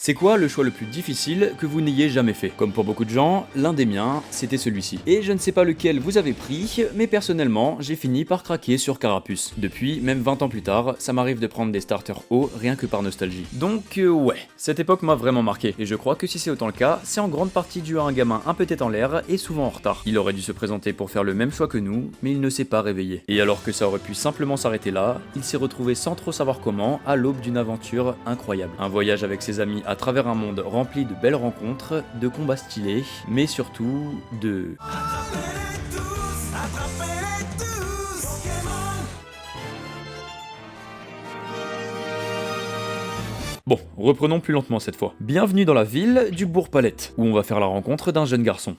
C'est quoi le choix le plus difficile que vous n'ayez jamais fait? Comme pour beaucoup de gens, l'un des miens, c'était celui-ci. Et je ne sais pas lequel vous avez pris, mais personnellement, j'ai fini par craquer sur Carapuce. Depuis, même 20 ans plus tard, ça m'arrive de prendre des starters hauts rien que par nostalgie. Donc ouais, cette époque m'a vraiment marqué, et je crois que si c'est autant le cas, c'est en grande partie dû à un gamin un peu tête en l'air et souvent en retard. Il aurait dû se présenter pour faire le même choix que nous, mais il ne s'est pas réveillé. Et alors que ça aurait pu simplement s'arrêter là, il s'est retrouvé sans trop savoir comment, à l'aube d'une aventure incroyable. Un voyage avec ses amis à travers un monde rempli de belles rencontres, de combats stylés, mais surtout de... Bon, reprenons plus lentement cette fois. Bienvenue dans la ville du Bourg-Palette, où on va faire la rencontre d'un jeune garçon.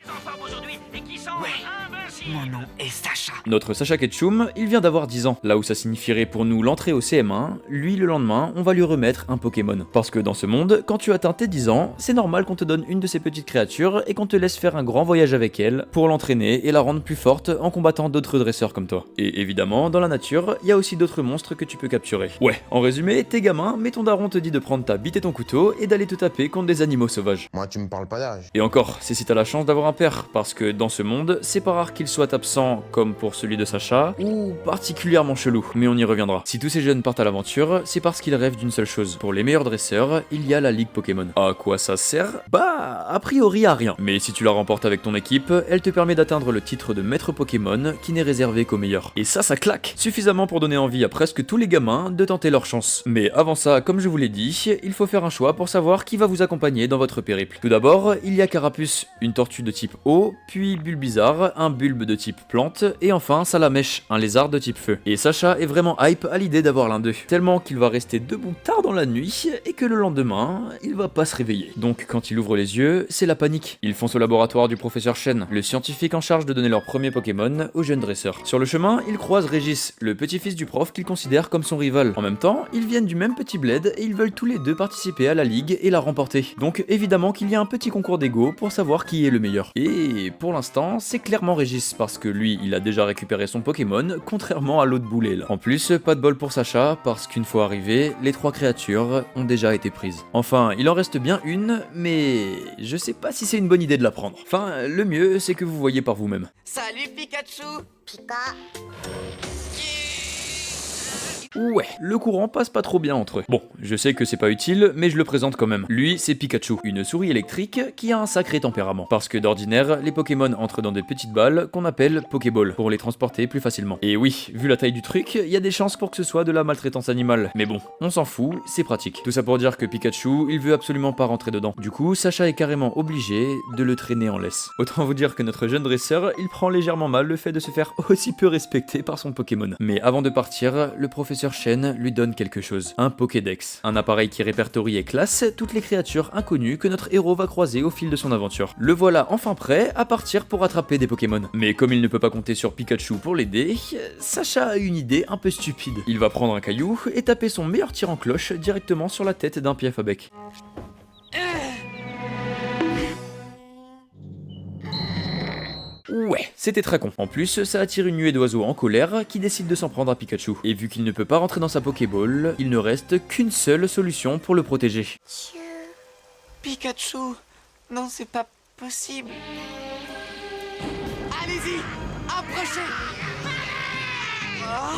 Mon nom est Sacha. Notre Sacha Ketchum, il vient d'avoir 10 ans, là où ça signifierait pour nous l'entrée au CM1, lui le lendemain, on va lui remettre un Pokémon. Parce que dans ce monde, quand tu atteins tes 10 ans, c'est normal qu'on te donne une de ces petites créatures et qu'on te laisse faire un grand voyage avec elle pour l'entraîner et la rendre plus forte en combattant d'autres dresseurs comme toi. Et évidemment, dans la nature, il y a aussi d'autres monstres que tu peux capturer. Ouais, en résumé, t'es gamin, mais ton daron te dit de prendre ta bite et ton couteau et d'aller te taper contre des animaux sauvages. Moi, tu me parles pas d'âge. Et encore, c'est si t'as la chance d'avoir un père, parce que dans ce monde, c'est pas rare qu'il soit absent comme pour celui de Sacha, ou particulièrement chelou, mais on y reviendra. Si tous ces jeunes partent à l'aventure, c'est parce qu'ils rêvent d'une seule chose. Pour les meilleurs dresseurs, il y a la Ligue Pokémon. À quoi ça sert? Bah, a priori à rien. Mais si tu la remportes avec ton équipe, elle te permet d'atteindre le titre de maître Pokémon, qui n'est réservé qu'aux meilleurs. Et ça claque! Suffisamment pour donner envie à presque tous les gamins de tenter leur chance. Mais avant ça, comme je vous l'ai dit, il faut faire un choix pour savoir qui va vous accompagner dans votre périple. Tout d'abord, il y a Carapuce, une tortue de type eau, puis Bulbizarre, un bulbe de type plante, et enfin Salamèche, un lézard de type feu. Et Sacha est vraiment hype à l'idée d'avoir l'un d'eux, tellement qu'il va rester debout tard dans la nuit et que le lendemain, il va pas se réveiller. Donc quand il ouvre les yeux, c'est la panique. Ils foncent au laboratoire du professeur Chen, le scientifique en charge de donner leur premier Pokémon aux jeunes dresseurs. Sur le chemin, ils croisent Régis, le petit-fils du prof qu'ils considèrent comme son rival. En même temps, ils viennent du même petit bled et ils veulent tous les deux participer à la ligue et la remporter. Donc évidemment qu'il y a un petit concours d'ego pour savoir qui est le meilleur. Et pour l'instant, c'est clairement Régis parce que lui, il a déjà récupéré son Pokémon, contrairement à l'autre boulet là. En plus, pas de bol pour Sacha, parce qu'une fois arrivé, les 3 créatures ont déjà été prises. Enfin, il en reste bien une, mais je sais pas si c'est une bonne idée de la prendre. Enfin, le mieux, c'est que vous voyez par vous-même. Salut Pikachu. Pika. Ouais, le courant passe pas trop bien entre eux. Bon, je sais que c'est pas utile, mais je le présente quand même. Lui, c'est Pikachu, une souris électrique qui a un sacré tempérament. Parce que d'ordinaire, les Pokémon entrent dans des petites balles qu'on appelle Pokéballs, pour les transporter plus facilement. Et oui, vu la taille du truc, il y a des chances pour que ce soit de la maltraitance animale. Mais bon, on s'en fout, c'est pratique. Tout ça pour dire que Pikachu, il veut absolument pas rentrer dedans. Du coup, Sacha est carrément obligé de le traîner en laisse. Autant vous dire que notre jeune dresseur, il prend légèrement mal le fait de se faire aussi peu respecter par son Pokémon. Mais avant de partir, le professeur Chen lui donne quelque chose, un Pokédex, un appareil qui répertorie et classe toutes les créatures inconnues que notre héros va croiser au fil de son aventure. Le voilà enfin prêt à partir pour attraper des Pokémon. Mais comme il ne peut pas compter sur Pikachu pour l'aider, Sacha a une idée un peu stupide. Il va prendre un caillou et taper son meilleur tir en cloche directement sur la tête d'un pief à bec. Ouais, c'était très con. En plus, ça attire une nuée d'oiseaux en colère qui décident de s'en prendre à Pikachu. Et vu qu'il ne peut pas rentrer dans sa Pokéball, il ne reste qu'une seule solution pour le protéger. Pikachu. Non, c'est pas possible. Allez-y, approchez. Oh.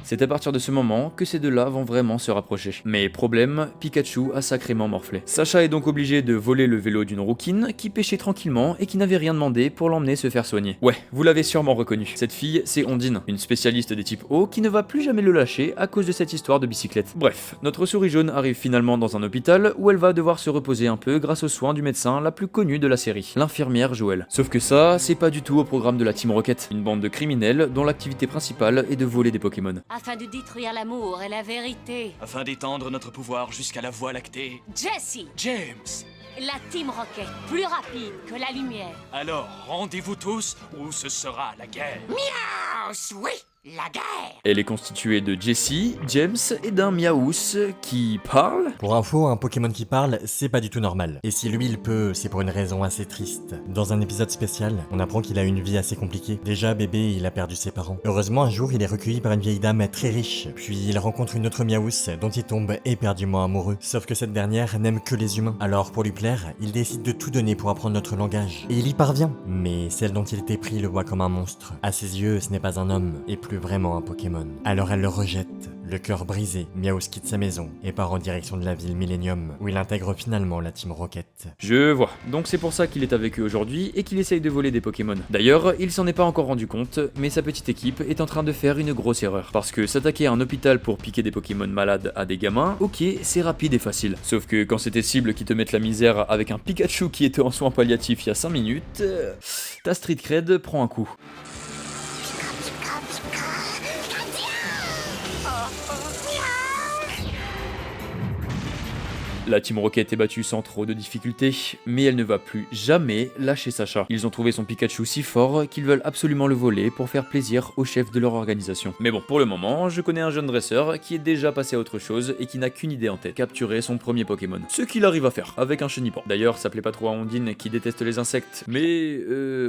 C'est à partir de ce moment que ces deux-là vont vraiment se rapprocher. Mais problème, Pikachu a sacrément morflé. Sacha est donc obligé de voler le vélo d'une rouquine qui pêchait tranquillement et qui n'avait rien demandé pour l'emmener se faire soigner. Ouais, vous l'avez sûrement reconnu. Cette fille, c'est Ondine, une spécialiste des types eau qui ne va plus jamais le lâcher à cause de cette histoire de bicyclette. Bref, notre souris jaune arrive finalement dans un hôpital où elle va devoir se reposer un peu grâce aux soins du médecin la plus connue de la série, l'infirmière Joël. Sauf que ça, c'est pas du tout au programme de la Team Rocket, une bande de criminels dont l'activité principale est de voler des Pokémon. Afin de détruire l'amour et la vérité. Afin d'étendre notre pouvoir jusqu'à la Voie lactée. Jessie, James! la Team Rocket, plus rapide que la lumière. Alors, rendez-vous tous ou ce sera la guerre. Miaou, oui. La guerre. Elle est constituée de Jessie, James et d'un Miaous qui parle. Pour info, un Pokémon qui parle, c'est pas du tout normal. Et si lui il peut, c'est pour une raison assez triste. Dans un épisode spécial, on apprend qu'il a une vie assez compliquée. Déjà bébé, il a perdu ses parents. Heureusement, un jour, il est recueilli par une vieille dame très riche. Puis il rencontre une autre Miaous dont il tombe éperdument amoureux. Sauf que cette dernière n'aime que les humains. Alors pour lui plaire, il décide de tout donner pour apprendre notre langage. Et il y parvient. Mais celle dont il était pris le voit comme un monstre. À ses yeux, ce n'est pas un homme, et plus vraiment un Pokémon. Alors elle le rejette. Le cœur brisé, Miaous quitte sa maison et part en direction de la ville Millennium, où il intègre finalement la Team Rocket. Je vois, donc c'est pour ça qu'il est avec eux aujourd'hui et qu'il essaye de voler des Pokémon. D'ailleurs, il s'en est pas encore rendu compte, mais sa petite équipe est en train de faire une grosse erreur. Parce que s'attaquer à un hôpital pour piquer des Pokémon malades à des gamins, ok, c'est rapide et facile. Sauf que quand c'est tes cibles qui te mettent la misère avec un Pikachu qui était en soins palliatifs il y a 5 minutes, ta street cred prend un coup. La Team Rocket est battue sans trop de difficultés, mais elle ne va plus jamais lâcher Sacha. Ils ont trouvé son Pikachu si fort qu'ils veulent absolument le voler pour faire plaisir au chef de leur organisation. Mais bon, pour le moment, je connais un jeune dresseur qui est déjà passé à autre chose et qui n'a qu'une idée en tête, capturer son premier Pokémon. Ce qu'il arrive à faire, avec un Chenipan. D'ailleurs, ça plaît pas trop à Ondine qui déteste les insectes, mais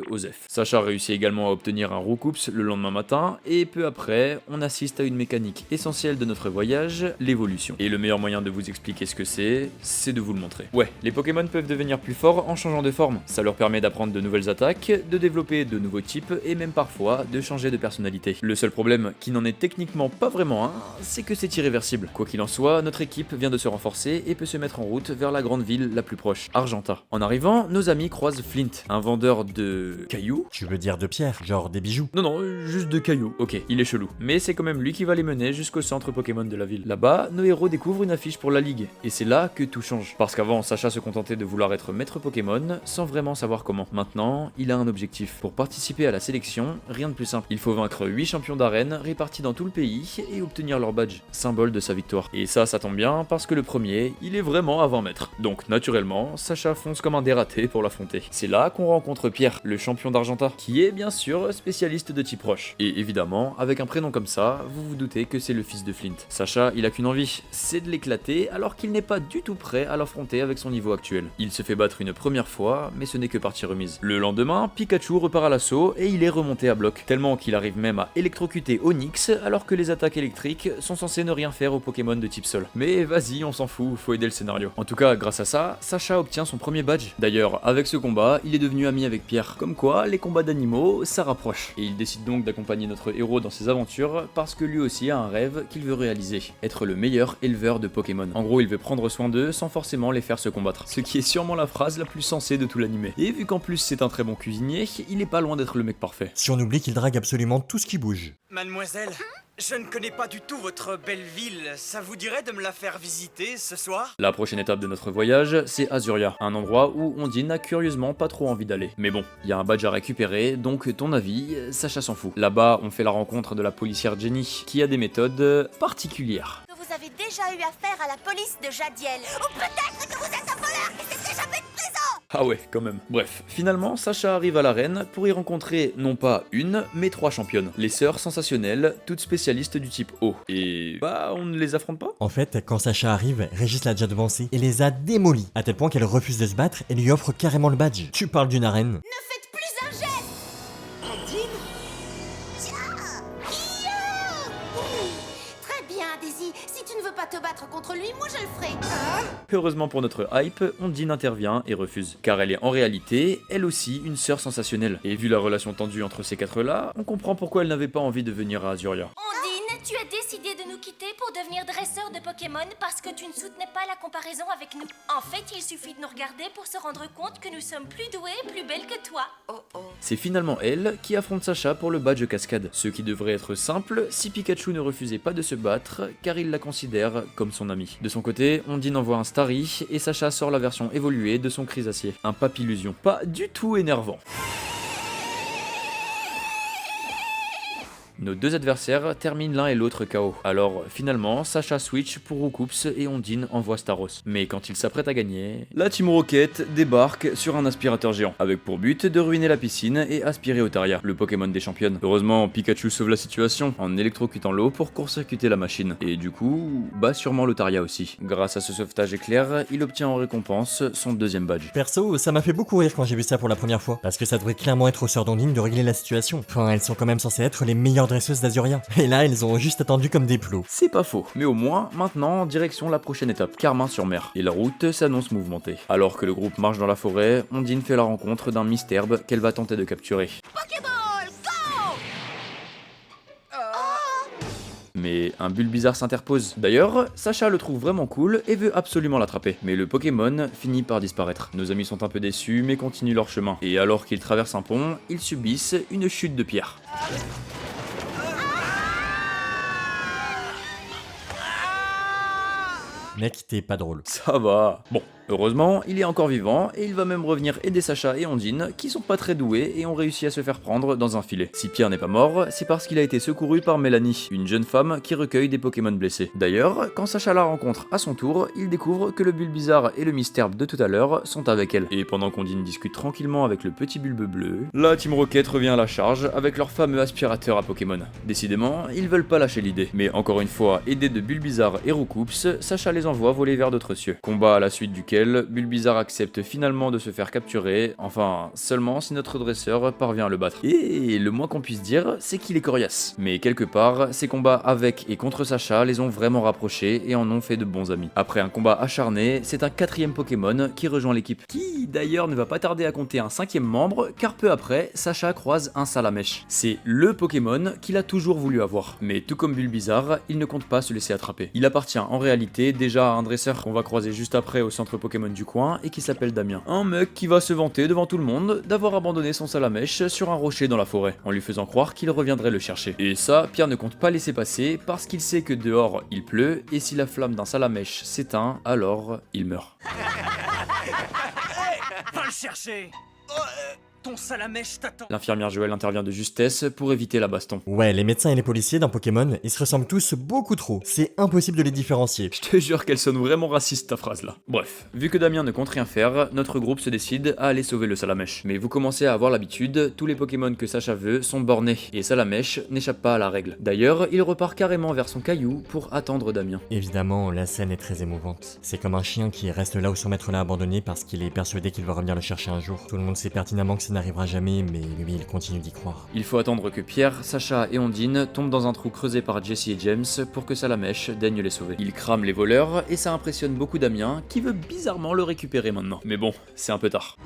Osef. Sacha réussit également à obtenir un Roucoups le lendemain matin, et peu après, on assiste à une mécanique essentielle de notre voyage, l'évolution. Et le meilleur moyen de vous expliquer ce que c'est de vous le montrer. Ouais, les Pokémon peuvent devenir plus forts en changeant de forme. Ça leur permet d'apprendre de nouvelles attaques, de développer de nouveaux types et même parfois de changer de personnalité. Le seul problème, qui n'en est techniquement pas vraiment un, c'est que c'est irréversible. Quoi qu'il en soit, notre équipe vient de se renforcer et peut se mettre en route vers la grande ville la plus proche, Argenta. En arrivant, nos amis croisent Flint, un vendeur de cailloux. Tu veux dire de pierre, genre des bijoux? Non, juste de cailloux. Ok, il est chelou. Mais c'est quand même lui qui va les mener jusqu'au centre Pokémon de la ville. Là-bas, nos héros découvrent une affiche pour la ligue. Et c'est là que tout change. Parce qu'avant, Sacha se contentait de vouloir être maître Pokémon sans vraiment savoir comment. Maintenant, il a un objectif. Pour participer à la sélection, rien de plus simple. Il faut vaincre 8 champions d'arène répartis dans tout le pays et obtenir leur badge, symbole de sa victoire. Et ça tombe bien parce que le premier, il est vraiment à 20 mètres. Donc naturellement, Sacha fonce comme un dératé pour l'affronter. C'est là qu'on rencontre Pierre, le champion d'Argenta, qui est bien sûr spécialiste de type roche. Et évidemment, avec un prénom comme ça, vous vous doutez que c'est le fils de Flint. Sacha, il a qu'une envie, c'est de l'éclater alors qu'il n'est pas du tout prêt à l'affronter avec son niveau actuel. Il se fait battre une première fois, mais ce n'est que partie remise. Le lendemain, Pikachu repart à l'assaut et il est remonté à bloc, tellement qu'il arrive même à électrocuter Onix alors que les attaques électriques sont censées ne rien faire aux Pokémon de type sol. Mais vas-y, on s'en fout, faut aider le scénario. En tout cas, grâce à ça, Sacha obtient son premier badge. D'ailleurs, avec ce combat, il est devenu ami avec Pierre. Comme quoi, les combats d'animaux, ça rapproche. Et il décide donc d'accompagner notre héros dans ses aventures parce que lui aussi a un rêve qu'il veut réaliser, être le meilleur éleveur de Pokémon. En gros, il veut prendre soin d'eux sans forcément les faire se combattre. Ce qui est sûrement la phrase la plus sensée de tout l'animé. Et vu qu'en plus c'est un très bon cuisinier, il est pas loin d'être le mec parfait. Si on oublie qu'il drague absolument tout ce qui bouge. Mademoiselle, je ne connais pas du tout votre belle ville. Ça vous dirait de me la faire visiter ce soir? La prochaine étape de notre voyage, c'est Azuria, un endroit où Ondine n'a curieusement pas trop envie d'aller. Mais bon, il y a un badge à récupérer, donc ton avis, Sacha s'en fout. Là-bas, on fait la rencontre de la policière Jenny, qui a des méthodes particulières. Vous avez déjà eu affaire à la police de Jadiel. Ou peut-être que vous êtes un voleur et c'est déjà fait de prison. Ah ouais, quand même. Bref, finalement, Sacha arrive à l'arène pour y rencontrer non pas une, mais 3 championnes. Les sœurs sensationnelles, toutes spécialistes du type O. Et bah, on ne les affronte pas? En fait, quand Sacha arrive, Régis l'a déjà devancé et les a démolis, à tel point qu'elle refuse de se battre et lui offre carrément le badge. Tu parles d'une arène? Ne faites plus un geste. Nadine. Tiens. Très bien, Daisy. Si tu ne veux pas te battre contre lui, moi je le ferai. Heureusement pour notre hype, Ondine intervient et refuse. Car elle est en réalité, elle aussi, une sœur sensationnelle. Et vu la relation tendue entre ces 4-là, on comprend pourquoi elle n'avait pas envie de venir à Azuria. Ondine, tu as décidé de nous quitter pour devenir dresseur de Pokémon parce que tu ne soutenais pas la comparaison avec nous. En fait, il suffit de nous regarder pour se rendre compte que nous sommes plus doués et plus belles que toi. C'est finalement elle qui affronte Sacha pour le badge cascade, ce qui devrait être simple si Pikachu ne refusait pas de se battre, car il la considère comme son ami. De son côté, Ondine envoie un Starry, et Sacha sort la version évoluée de son Crisacier, un Papillusion. Pas du tout énervant. Nos deux adversaires terminent l'un et l'autre KO. Alors finalement, Sacha switch pour Roucoups et Ondine envoie Staros. Mais quand il s'apprête à gagner, la Team Rocket débarque sur un aspirateur géant, avec pour but de ruiner la piscine et aspirer Otaria, le Pokémon des championnes. Heureusement, Pikachu sauve la situation en électrocutant l'eau pour court-circuiter la machine. Et du coup, bat sûrement l'Otaria aussi. Grâce à ce sauvetage éclair, il obtient en récompense son deuxième badge. Perso, ça m'a fait beaucoup rire quand j'ai vu ça pour la première fois, parce que ça devrait clairement être aux sœurs d'Ondine de régler la situation. Enfin, elles sont quand même censées être les meilleures dresseuses d'Azuria. Et là, elles ont juste attendu comme des plots. C'est pas faux, mais au moins, maintenant, direction la prochaine étape, Carmin-sur-Mer. Et la route s'annonce mouvementée. Alors que le groupe marche dans la forêt, Ondine fait la rencontre d'un Misterbe qu'elle va tenter de capturer. Mais un Bulbizarre s'interpose. D'ailleurs, Sacha le trouve vraiment cool et veut absolument l'attraper. Mais le Pokémon finit par disparaître. Nos amis sont un peu déçus mais continuent leur chemin. Et alors qu'ils traversent un pont, ils subissent une chute de pierre. Mec, t'es pas drôle. Ça va. Bon, heureusement, il est encore vivant et il va même revenir aider Sacha et Ondine qui sont pas très doués et ont réussi à se faire prendre dans un filet. Si Pierre n'est pas mort, c'est parce qu'il a été secouru par Mélanie, une jeune femme qui recueille des Pokémon blessés. D'ailleurs, quand Sacha la rencontre à son tour, il découvre que le Bulbizarre et le Misterbe de tout à l'heure sont avec elle. Et pendant qu'Ondine discute tranquillement avec le petit bulbe bleu, la Team Rocket revient à la charge avec leur fameux aspirateur à Pokémon. Décidément, ils veulent pas lâcher l'idée. Mais encore une fois, aidés de Bulbizarre et Roucoups, Sacha les envoie voler vers d'autres cieux. Combat à la suite duquel Bulbizarre accepte finalement de se faire capturer, enfin seulement si notre dresseur parvient à le battre. Et le moins qu'on puisse dire, c'est qu'il est coriace. Mais quelque part, ces combats avec et contre Sacha les ont vraiment rapprochés et en ont fait de bons amis. Après un combat acharné, c'est un quatrième Pokémon qui rejoint l'équipe, qui d'ailleurs ne va pas tarder à compter un cinquième membre, car peu après, Sacha croise un Salamèche. C'est le Pokémon qu'il a toujours voulu avoir. Mais tout comme Bulbizarre, il ne compte pas se laisser attraper. Il appartient en réalité déjà à un dresseur qu'on va croiser juste après au centre Pokémon du coin et qui s'appelle Damien. Un mec qui va se vanter devant tout le monde d'avoir abandonné son Salamèche sur un rocher dans la forêt, en lui faisant croire qu'il reviendrait le chercher. Et ça, Pierre ne compte pas laisser passer parce qu'il sait que dehors il pleut et si la flamme d'un Salamèche s'éteint, alors il meurt. Va le chercher. Ton Salamèche t'attend. L'infirmière Joël intervient de justesse pour éviter la baston. Ouais, les médecins et les policiers d'un Pokémon, ils se ressemblent tous beaucoup trop. C'est impossible de les différencier. Je te jure qu'elle sonne vraiment raciste ta phrase là. Bref, vu que Damien ne compte rien faire, notre groupe se décide à aller sauver le Salamèche. Mais vous commencez à avoir l'habitude, tous les Pokémon que Sacha veut sont bornés, et Salamèche n'échappe pas à la règle. D'ailleurs, il repart carrément vers son caillou pour attendre Damien. Évidemment, la scène est très émouvante. C'est comme un chien qui reste là où son maître l'a abandonné parce qu'il est persuadé qu'il va revenir le chercher un jour. Tout le monde sait pertinemment que ça n'arrivera jamais, mais lui il continue d'y croire. Il faut attendre que Pierre, Sacha et Ondine tombent dans un trou creusé par Jesse et James pour que Salamèche daigne les sauver. Ils crament les voleurs et ça impressionne beaucoup Damien qui veut bizarrement le récupérer maintenant. Mais bon, c'est un peu tard.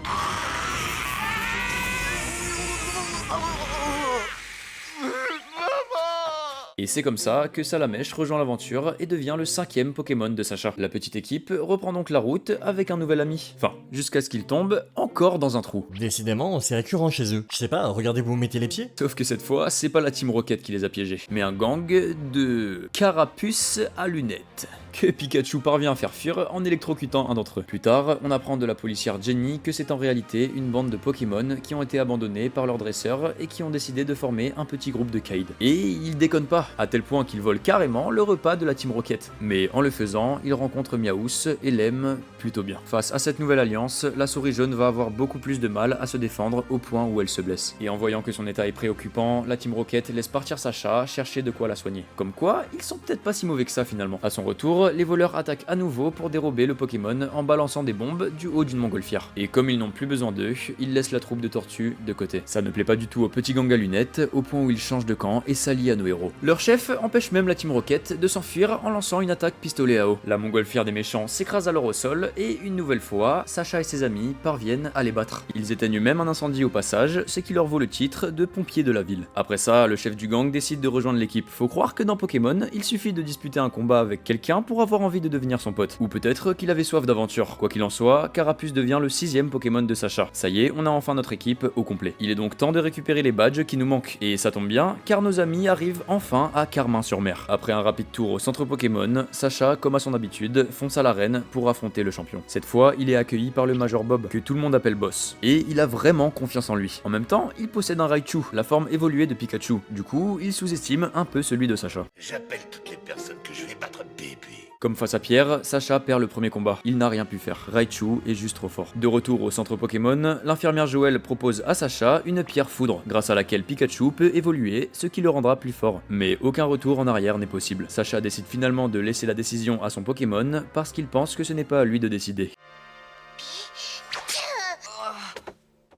Et c'est comme ça que Salamèche rejoint l'aventure et devient le 5e Pokémon de Sacha. La petite équipe reprend donc la route avec un nouvel ami. Enfin, jusqu'à ce qu'il tombe encore dans un trou. Décidément, c'est récurrent chez eux. Je sais pas, regardez où vous mettez les pieds. Sauf que cette fois, c'est pas la Team Rocket qui les a piégés, mais un gang de carapuces à lunettes que Pikachu parvient à faire fuir en électrocutant un d'entre eux. Plus tard, on apprend de la policière Jenny que c'est en réalité une bande de Pokémon qui ont été abandonnés par leur dresseur et qui ont décidé de former un petit groupe de Kaid. Et ils déconnent pas, à tel point qu'ils volent carrément le repas de la Team Rocket. Mais en le faisant, ils rencontrent Miaous et l'aiment plutôt bien. Face à cette nouvelle alliance, la souris jaune va avoir beaucoup plus de mal à se défendre au point où elle se blesse. Et en voyant que son état est préoccupant, la Team Rocket laisse partir Sacha chercher de quoi la soigner. Comme quoi, ils sont peut-être pas si mauvais que ça finalement. À son retour, les voleurs attaquent à nouveau pour dérober le Pokémon en balançant des bombes du haut d'une montgolfière. Et comme ils n'ont plus besoin d'eux, ils laissent la troupe de tortues de côté. Ça ne plaît pas du tout au petit gang à lunettes, au point où ils changent de camp et s'allient à nos héros. Leur chef empêche même la Team Rocket de s'enfuir en lançant une attaque pistolet à eau. La montgolfière des méchants s'écrase alors au sol et une nouvelle fois, Sacha et ses amis parviennent à les battre. Ils éteignent même un incendie au passage, ce qui leur vaut le titre de pompiers de la ville. Après ça, le chef du gang décide de rejoindre l'équipe. Faut croire que dans Pokémon, il suffit de disputer un combat avec quelqu'un pour avoir envie de devenir son pote. Ou peut-être qu'il avait soif d'aventure. Quoi qu'il en soit, Carapuce devient le 6e Pokémon de Sacha. Ça y est, on a enfin notre équipe au complet. Il est donc temps de récupérer les badges qui nous manquent. Et ça tombe bien, car nos amis arrivent enfin à Carmin-sur-Mer. Après un rapide tour au centre Pokémon, Sacha, comme à son habitude, fonce à l'arène pour affronter le champion. Cette fois, il est accueilli par le Major Bob, que tout le monde appelle Boss. Et il a vraiment confiance en lui. En même temps, il possède un Raichu, la forme évoluée de Pikachu. Du coup, il sous-estime un peu celui de Sacha. J'appelle toutes les personnes que je vais battre bébé. Comme face à Pierre, Sacha perd le premier combat. Il n'a rien pu faire. Raichu est juste trop fort. De retour au centre Pokémon, l'infirmière Joël propose à Sacha une pierre foudre, grâce à laquelle Pikachu peut évoluer, ce qui le rendra plus fort. Mais aucun retour en arrière n'est possible. Sacha décide finalement de laisser la décision à son Pokémon parce qu'il pense que ce n'est pas à lui de décider.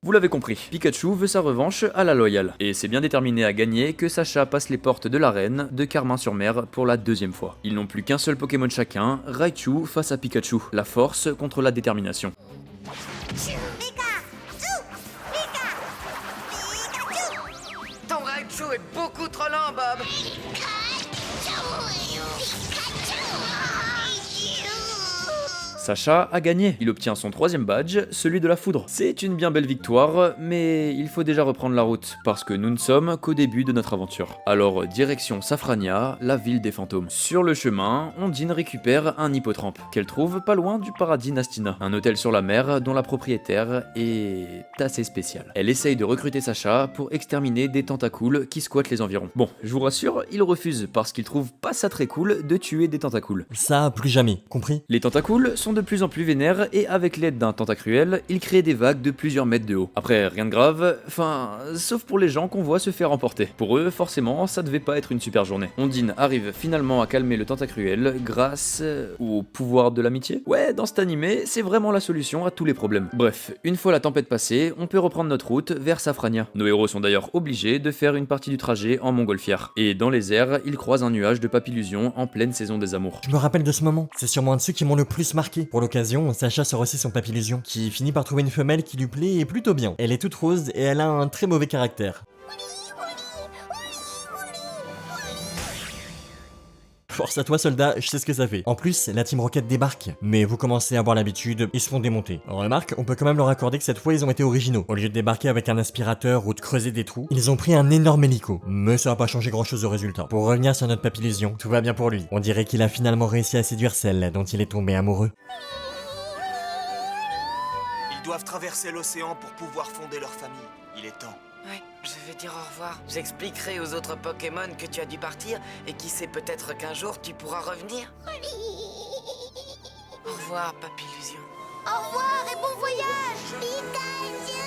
Vous l'avez compris, Pikachu veut sa revanche à la loyale, et c'est bien déterminé à gagner que Sacha passe les portes de l'arène de Carmin-sur-Mer pour la deuxième fois. Ils n'ont plus qu'un seul Pokémon chacun, Raichu face à Pikachu, la force contre la détermination. Ton Raichu est beaucoup trop lent, Bob. Sacha a gagné, il obtient son troisième badge, celui de la foudre. C'est une bien belle victoire, mais il faut déjà reprendre la route, parce que nous ne sommes qu'au début de notre aventure. Alors direction Safrania, la ville des fantômes. Sur le chemin, Ondine récupère un hippotrampe, qu'elle trouve pas loin du paradis Nastina, un hôtel sur la mer dont la propriétaire est assez spéciale. Elle essaye de recruter Sacha pour exterminer des tentacoules qui squattent les environs. Bon, je vous rassure, il refuse, parce qu'il trouve pas ça très cool de tuer des tentacoules. Ça, plus jamais, compris? Les tentacoules sont de plus en plus vénères et avec l'aide d'un tentacruel, ils créent des vagues de plusieurs mètres de haut. Après, rien de grave, enfin, sauf pour les gens qu'on voit se faire emporter. Pour eux, forcément, ça devait pas être une super journée. Ondine arrive finalement à calmer le tentacruel grâce au pouvoir de l'amitié. Ouais, dans cet animé, c'est vraiment la solution à tous les problèmes. Bref, une fois la tempête passée, on peut reprendre notre route vers Safrania. Nos héros sont d'ailleurs obligés de faire une partie du trajet en montgolfière. Et dans les airs, ils croisent un nuage de papillusion en pleine saison des amours. Je me rappelle de ce moment, c'est sûrement un de ceux qui m'ont le plus marqué. Pour l'occasion, Sacha sort aussi son papillusion, qui finit par trouver une femelle qui lui plaît et plutôt bien. Elle est toute rose et elle a un très mauvais caractère. Force à toi soldat, je sais ce que ça fait. En plus, la Team Rocket débarque, mais vous commencez à avoir l'habitude, ils se font démonter. Remarque, on peut quand même leur accorder que cette fois ils ont été originaux. Au lieu de débarquer avec un aspirateur ou de creuser des trous, ils ont pris un énorme hélico. Mais ça va pas changer grand chose au résultat. Pour revenir sur notre papillusion, tout va bien pour lui. On dirait qu'il a finalement réussi à séduire celle dont il est tombé amoureux. Ils doivent traverser l'océan pour pouvoir fonder leur famille. Il est temps. Ouais, je vais dire au revoir. J'expliquerai aux autres Pokémon que tu as dû partir et qui sait peut-être qu'un jour tu pourras revenir. Au revoir, Papillusion. Au revoir et bon voyage, Pikachu!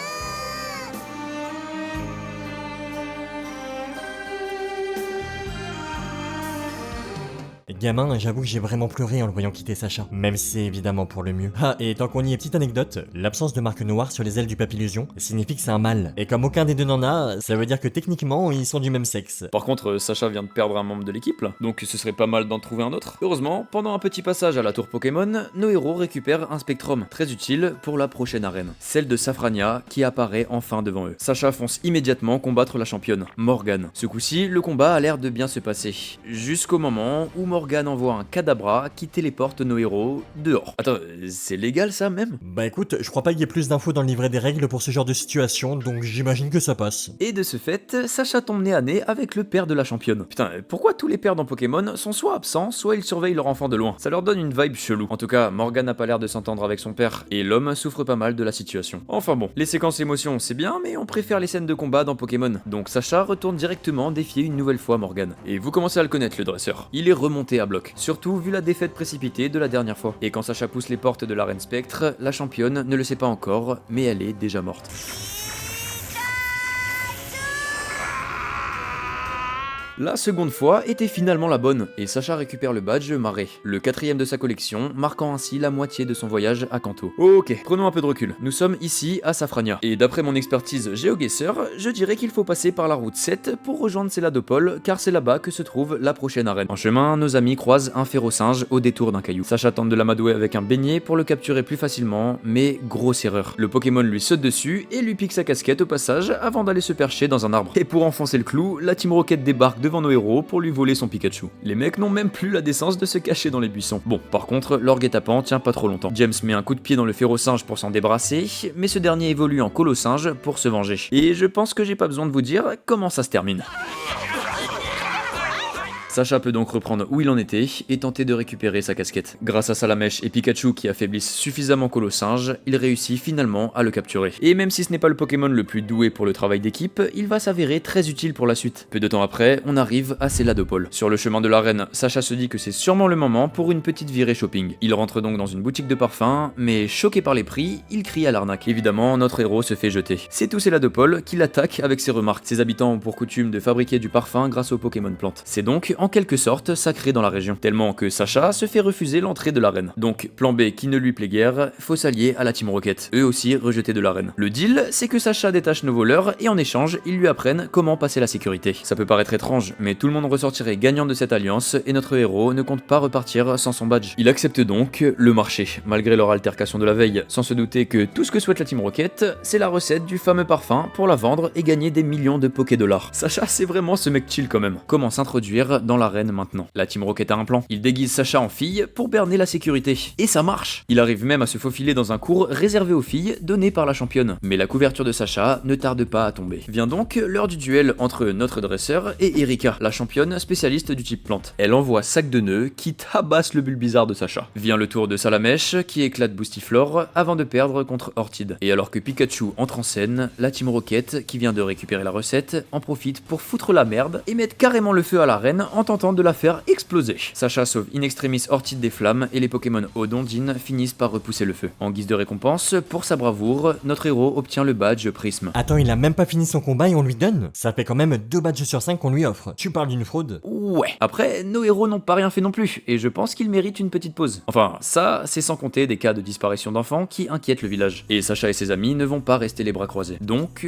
Gamin, j'avoue que j'ai vraiment pleuré en le voyant quitter Sacha. Même si c'est évidemment pour le mieux. Ah, et tant qu'on y est, petite anecdote, l'absence de marque noire sur les ailes du papillusion signifie que c'est un mâle. Et comme aucun des deux n'en a, ça veut dire que techniquement, ils sont du même sexe. Par contre, Sacha vient de perdre un membre de l'équipe là, donc ce serait pas mal d'en trouver un autre. Heureusement, pendant un petit passage à la tour Pokémon, nos héros récupèrent un Spectrum, très utile pour la prochaine arène, celle de Safrania qui apparaît enfin devant eux. Sacha fonce immédiatement combattre la championne, Morgane. Ce coup-ci, le combat a l'air de bien se passer, jusqu'au moment où Morgane envoie un Kadabra qui téléporte nos héros dehors. Attends, c'est légal ça même? Bah écoute, je crois pas qu'il y ait plus d'infos dans le livret des règles pour ce genre de situation, donc j'imagine que ça passe. Et de ce fait, Sacha tombe nez à nez avec le père de la championne. Putain, pourquoi tous les pères dans Pokémon sont soit absents, soit ils surveillent leur enfant de loin? Ça leur donne une vibe chelou. En tout cas, Morgane n'a pas l'air de s'entendre avec son père, et l'homme souffre pas mal de la situation. Enfin bon, les séquences émotions c'est bien, mais on préfère les scènes de combat dans Pokémon. Donc Sacha retourne directement défier une nouvelle fois Morgane. Et vous commencez à le connaître le dresseur. Il est remonté à bloc. Surtout vu la défaite précipitée de la dernière fois. Et quand Sacha pousse les portes de l'arène Spectre, la championne ne le sait pas encore, mais elle est déjà morte. La seconde fois était finalement la bonne, et Sacha récupère le badge marée, le 4ème de sa collection, marquant ainsi la moitié de son voyage à Kanto. Ok, prenons un peu de recul. Nous sommes ici à Safrania, et d'après mon expertise GeoGuessr, je dirais qu'il faut passer par la route 7 pour rejoindre Céladopole, car c'est là-bas que se trouve la prochaine arène. En chemin, nos amis croisent un férocinge au détour d'un caillou. Sacha tente de l'amadouer avec un beignet pour le capturer plus facilement, mais grosse erreur. Le Pokémon lui saute dessus et lui pique sa casquette au passage avant d'aller se percher dans un arbre. Et pour enfoncer le clou, la Team Rocket débarque devant nos héros pour lui voler son Pikachu. Les mecs n'ont même plus la décence de se cacher dans les buissons. Bon, par contre, leur guet-apens tient pas trop longtemps. James met un coup de pied dans le férocinge pour s'en débarrasser, mais ce dernier évolue en colosinge pour se venger. Et je pense que j'ai pas besoin de vous dire comment ça se termine. Sacha peut donc reprendre où il en était et tenter de récupérer sa casquette. Grâce à Salamèche et Pikachu qui affaiblissent suffisamment Colosinge, il réussit finalement à le capturer. Et même si ce n'est pas le Pokémon le plus doué pour le travail d'équipe, il va s'avérer très utile pour la suite. Peu de temps après, on arrive à Céladopole. Sur le chemin de l'arène, Sacha se dit que c'est sûrement le moment pour une petite virée shopping. Il rentre donc dans une boutique de parfums, mais choqué par les prix, il crie à l'arnaque. Évidemment, notre héros se fait jeter. C'est tout Céladopole qui l'attaque avec ses remarques. Ses habitants ont pour coutume de fabriquer du parfum grâce aux Pokémon plantes. C'est donc, en quelque sorte, sacré dans la région. Tellement que Sacha se fait refuser l'entrée de l'arène. Donc, plan B qui ne lui plaît guère, faut s'allier à la Team Rocket, eux aussi rejetés de l'arène. Le deal, c'est que Sacha détache nos voleurs et en échange, ils lui apprennent comment passer la sécurité. Ça peut paraître étrange, mais tout le monde ressortirait gagnant de cette alliance et notre héros ne compte pas repartir sans son badge. Il accepte donc le marché, malgré leur altercation de la veille, sans se douter que tout ce que souhaite la Team Rocket, c'est la recette du fameux parfum pour la vendre et gagner des millions de Poké-dollars. Sacha, c'est vraiment ce mec chill quand même. Comment s'introduire dans l'arène maintenant? La Team Rocket a un plan. Il déguise Sacha en fille pour berner la sécurité. Et ça marche. Il arrive même à se faufiler dans un cours réservé aux filles donné par la championne. Mais la couverture de Sacha ne tarde pas à tomber. Vient donc l'heure du duel entre notre dresseur et Erika, la championne spécialiste du type plante. Elle envoie sac de nœuds qui tabasse le Bulbizarre de Sacha. Vient le tour de Salamèche qui éclate Boostiflore avant de perdre contre Orchid. Et alors que Pikachu entre en scène, la Team Rocket, qui vient de récupérer la recette, en profite pour foutre la merde et mettre carrément le feu à l'arène en tentant de la faire exploser. Sacha sauve in extremis Orchid des flammes et les Pokémon Odondine finissent par repousser le feu. En guise de récompense, pour sa bravoure, notre héros obtient le badge Prisme. Attends, il a même pas fini son combat et on lui donne? Ça fait quand même 2 badges sur 5 qu'on lui offre. Tu parles d'une fraude? Ouais. Après, nos héros n'ont pas rien fait non plus, et je pense qu'ils méritent une petite pause. Enfin, ça, c'est sans compter des cas de disparition d'enfants qui inquiètent le village. Et Sacha et ses amis ne vont pas rester les bras croisés. Donc,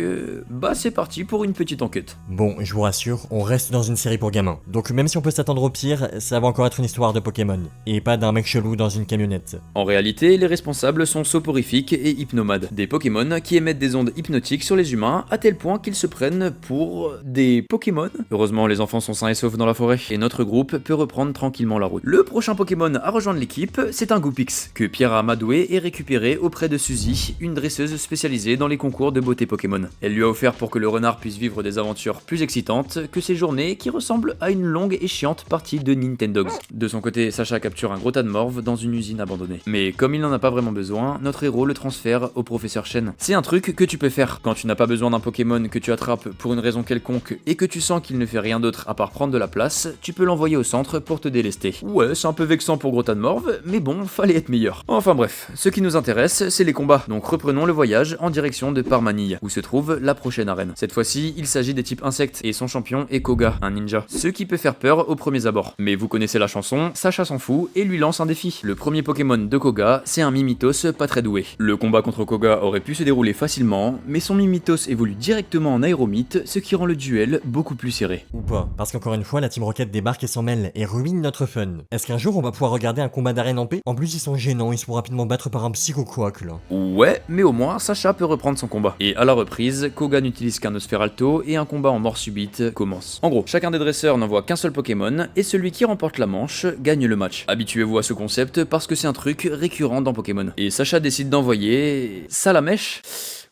c'est parti pour une petite enquête. Bon, je vous rassure, on reste dans une série pour gamins. Donc même si on peut s'attendre au pire, ça va encore être une histoire de Pokémon. Et pas d'un mec chelou dans une camionnette. En réalité, les responsables sont Soporifique et Hypnomade, des Pokémon qui émettent des ondes hypnotiques sur les humains à tel point qu'ils se prennent pour des Pokémon. Heureusement, les enfants sont sains et saufs dans la forêt, et notre groupe peut reprendre tranquillement la route. Le prochain Pokémon à rejoindre l'équipe, c'est un Goopix, que Pierre a amadoué et récupéré auprès de Suzy, une dresseuse spécialisée dans les concours de beauté Pokémon. Elle lui a offert pour que le renard puisse vivre des aventures plus excitantes que ces journées qui ressemblent à une longue et chiante partie de Nintendogs. De son côté, Sacha capture un gros tas de morve dans une usine abandonnée. Mais comme il n'en a pas vraiment besoin, notre héros le transfère au professeur Chen. C'est un truc que tu peux faire quand tu n'as pas besoin d'un Pokémon que tu attrapes pour une raison quelconque et que tu sens qu'il ne fait rien d'autre à part prendre de la place, tu peux l'envoyer au centre pour te délester. Ouais, c'est un peu vexant pour gros tas de morve, mais bon, fallait être meilleur. Enfin bref, ce qui nous intéresse, c'est les combats. Donc reprenons le voyage en direction de Parmanille, où se trouve la prochaine arène. Cette fois-ci, il s'agit des types insectes et son champion est Koga, un ninja. Ce qui peut faire peur aux premiers abords. Mais vous connaissez la chanson, Sacha s'en fout et lui lance un défi. Le premier Pokémon de Koga, c'est un Mimitos pas très doué. Le combat contre Koga aurait pu se dérouler facilement, mais son Mimitos évolue directement en aéromythe, ce qui rend le duel beaucoup plus serré. Ou pas, parce qu'encore une fois, la Team Rocket débarque et s'en mêle et ruine notre fun. Est-ce qu'un jour on va pouvoir regarder un combat d'arène en paix? En plus, ils sont gênants, ils se font rapidement battre par un psycho-quack là. Ouais, mais au moins, Sacha peut reprendre son combat. Et à la reprise, Koga n'utilise qu'un Nosferalto et un combat en mort subite commence. En gros, chacun des dresseurs n'envoie qu'un seul Pokémon et celui qui remporte la manche gagne le match. Habituez-vous à ce concept parce que c'est un truc récurrent dans Pokémon. Et Sacha décide d'envoyer Salamèche.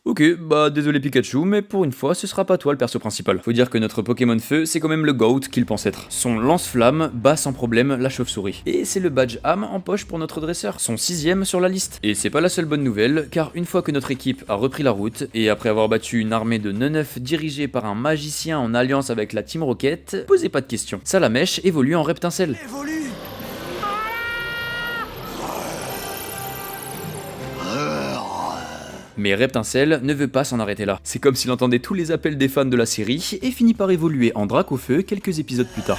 Ok, désolé Pikachu, mais pour une fois, ce sera pas toi le perso principal. Faut dire que notre Pokémon feu, c'est quand même le GOAT qu'il pense être. Son lance-flamme bat sans problème la chauve-souris. Et c'est le badge âme en poche pour notre dresseur, son 6ème sur la liste. Et c'est pas la seule bonne nouvelle, car une fois que notre équipe a repris la route, et après avoir battu une armée de Neuneuff dirigée par un magicien en alliance avec la Team Rocket, posez pas de questions. Salamèche évolue en Reptincelle. Mais Reptincelle ne veut pas s'en arrêter là. C'est comme s'il entendait tous les appels des fans de la série et finit par évoluer en Dracofeu quelques épisodes plus tard.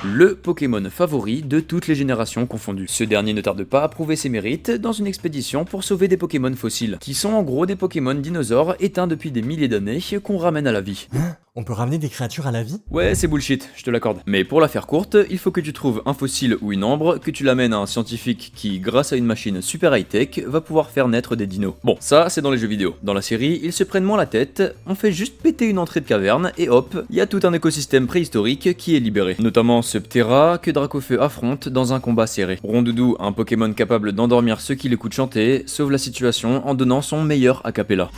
Le Pokémon favori de toutes les générations confondues. Ce dernier ne tarde pas à prouver ses mérites dans une expédition pour sauver des Pokémon fossiles, qui sont en gros des Pokémon dinosaures éteints depuis des milliers d'années qu'on ramène à la vie. On peut ramener des créatures à la vie? Ouais, c'est bullshit, je te l'accorde. Mais pour la faire courte, il faut que tu trouves un fossile ou une ambre, que tu l'amènes à un scientifique qui, grâce à une machine super high-tech, va pouvoir faire naître des dinos. Bon, ça c'est dans les jeux vidéo. Dans la série, ils se prennent moins la tête, on fait juste péter une entrée de caverne, et hop, il y a tout un écosystème préhistorique qui est libéré. Notamment ce Ptera que Dracofeu affronte dans un combat serré. Rondoudou, un Pokémon capable d'endormir ceux qui l'écoutent chanter, sauve la situation en donnant son meilleur a cappella.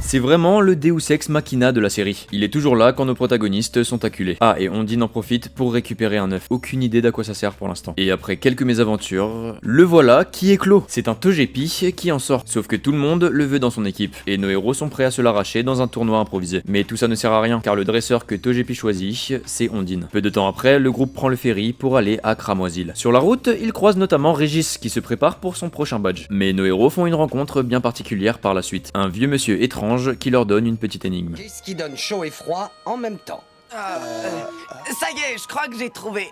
C'est vraiment le Deus Ex Machina de la série. Il est toujours là quand nos protagonistes sont acculés. Ah, et Ondine en profite pour récupérer un œuf. Aucune idée d'à quoi ça sert pour l'instant. Et après quelques mésaventures, le voilà qui éclot. C'est un Togepi qui en sort. Sauf que tout le monde le veut dans son équipe. Et nos héros sont prêts à se l'arracher dans un tournoi improvisé. Mais tout ça ne sert à rien, car le dresseur que Togepi choisit, c'est Ondine. Peu de temps après, le groupe prend le ferry pour aller à Cramoisil. Sur la route, ils croisent notamment Régis qui se prépare pour son prochain badge. Mais nos héros font une rencontre bien particulière par la suite. Un vieux monsieur étrange qui leur donne une petite énigme. Qu'est-ce qui donne chaud et froid en même temps? Ça y est, je crois que j'ai trouvé.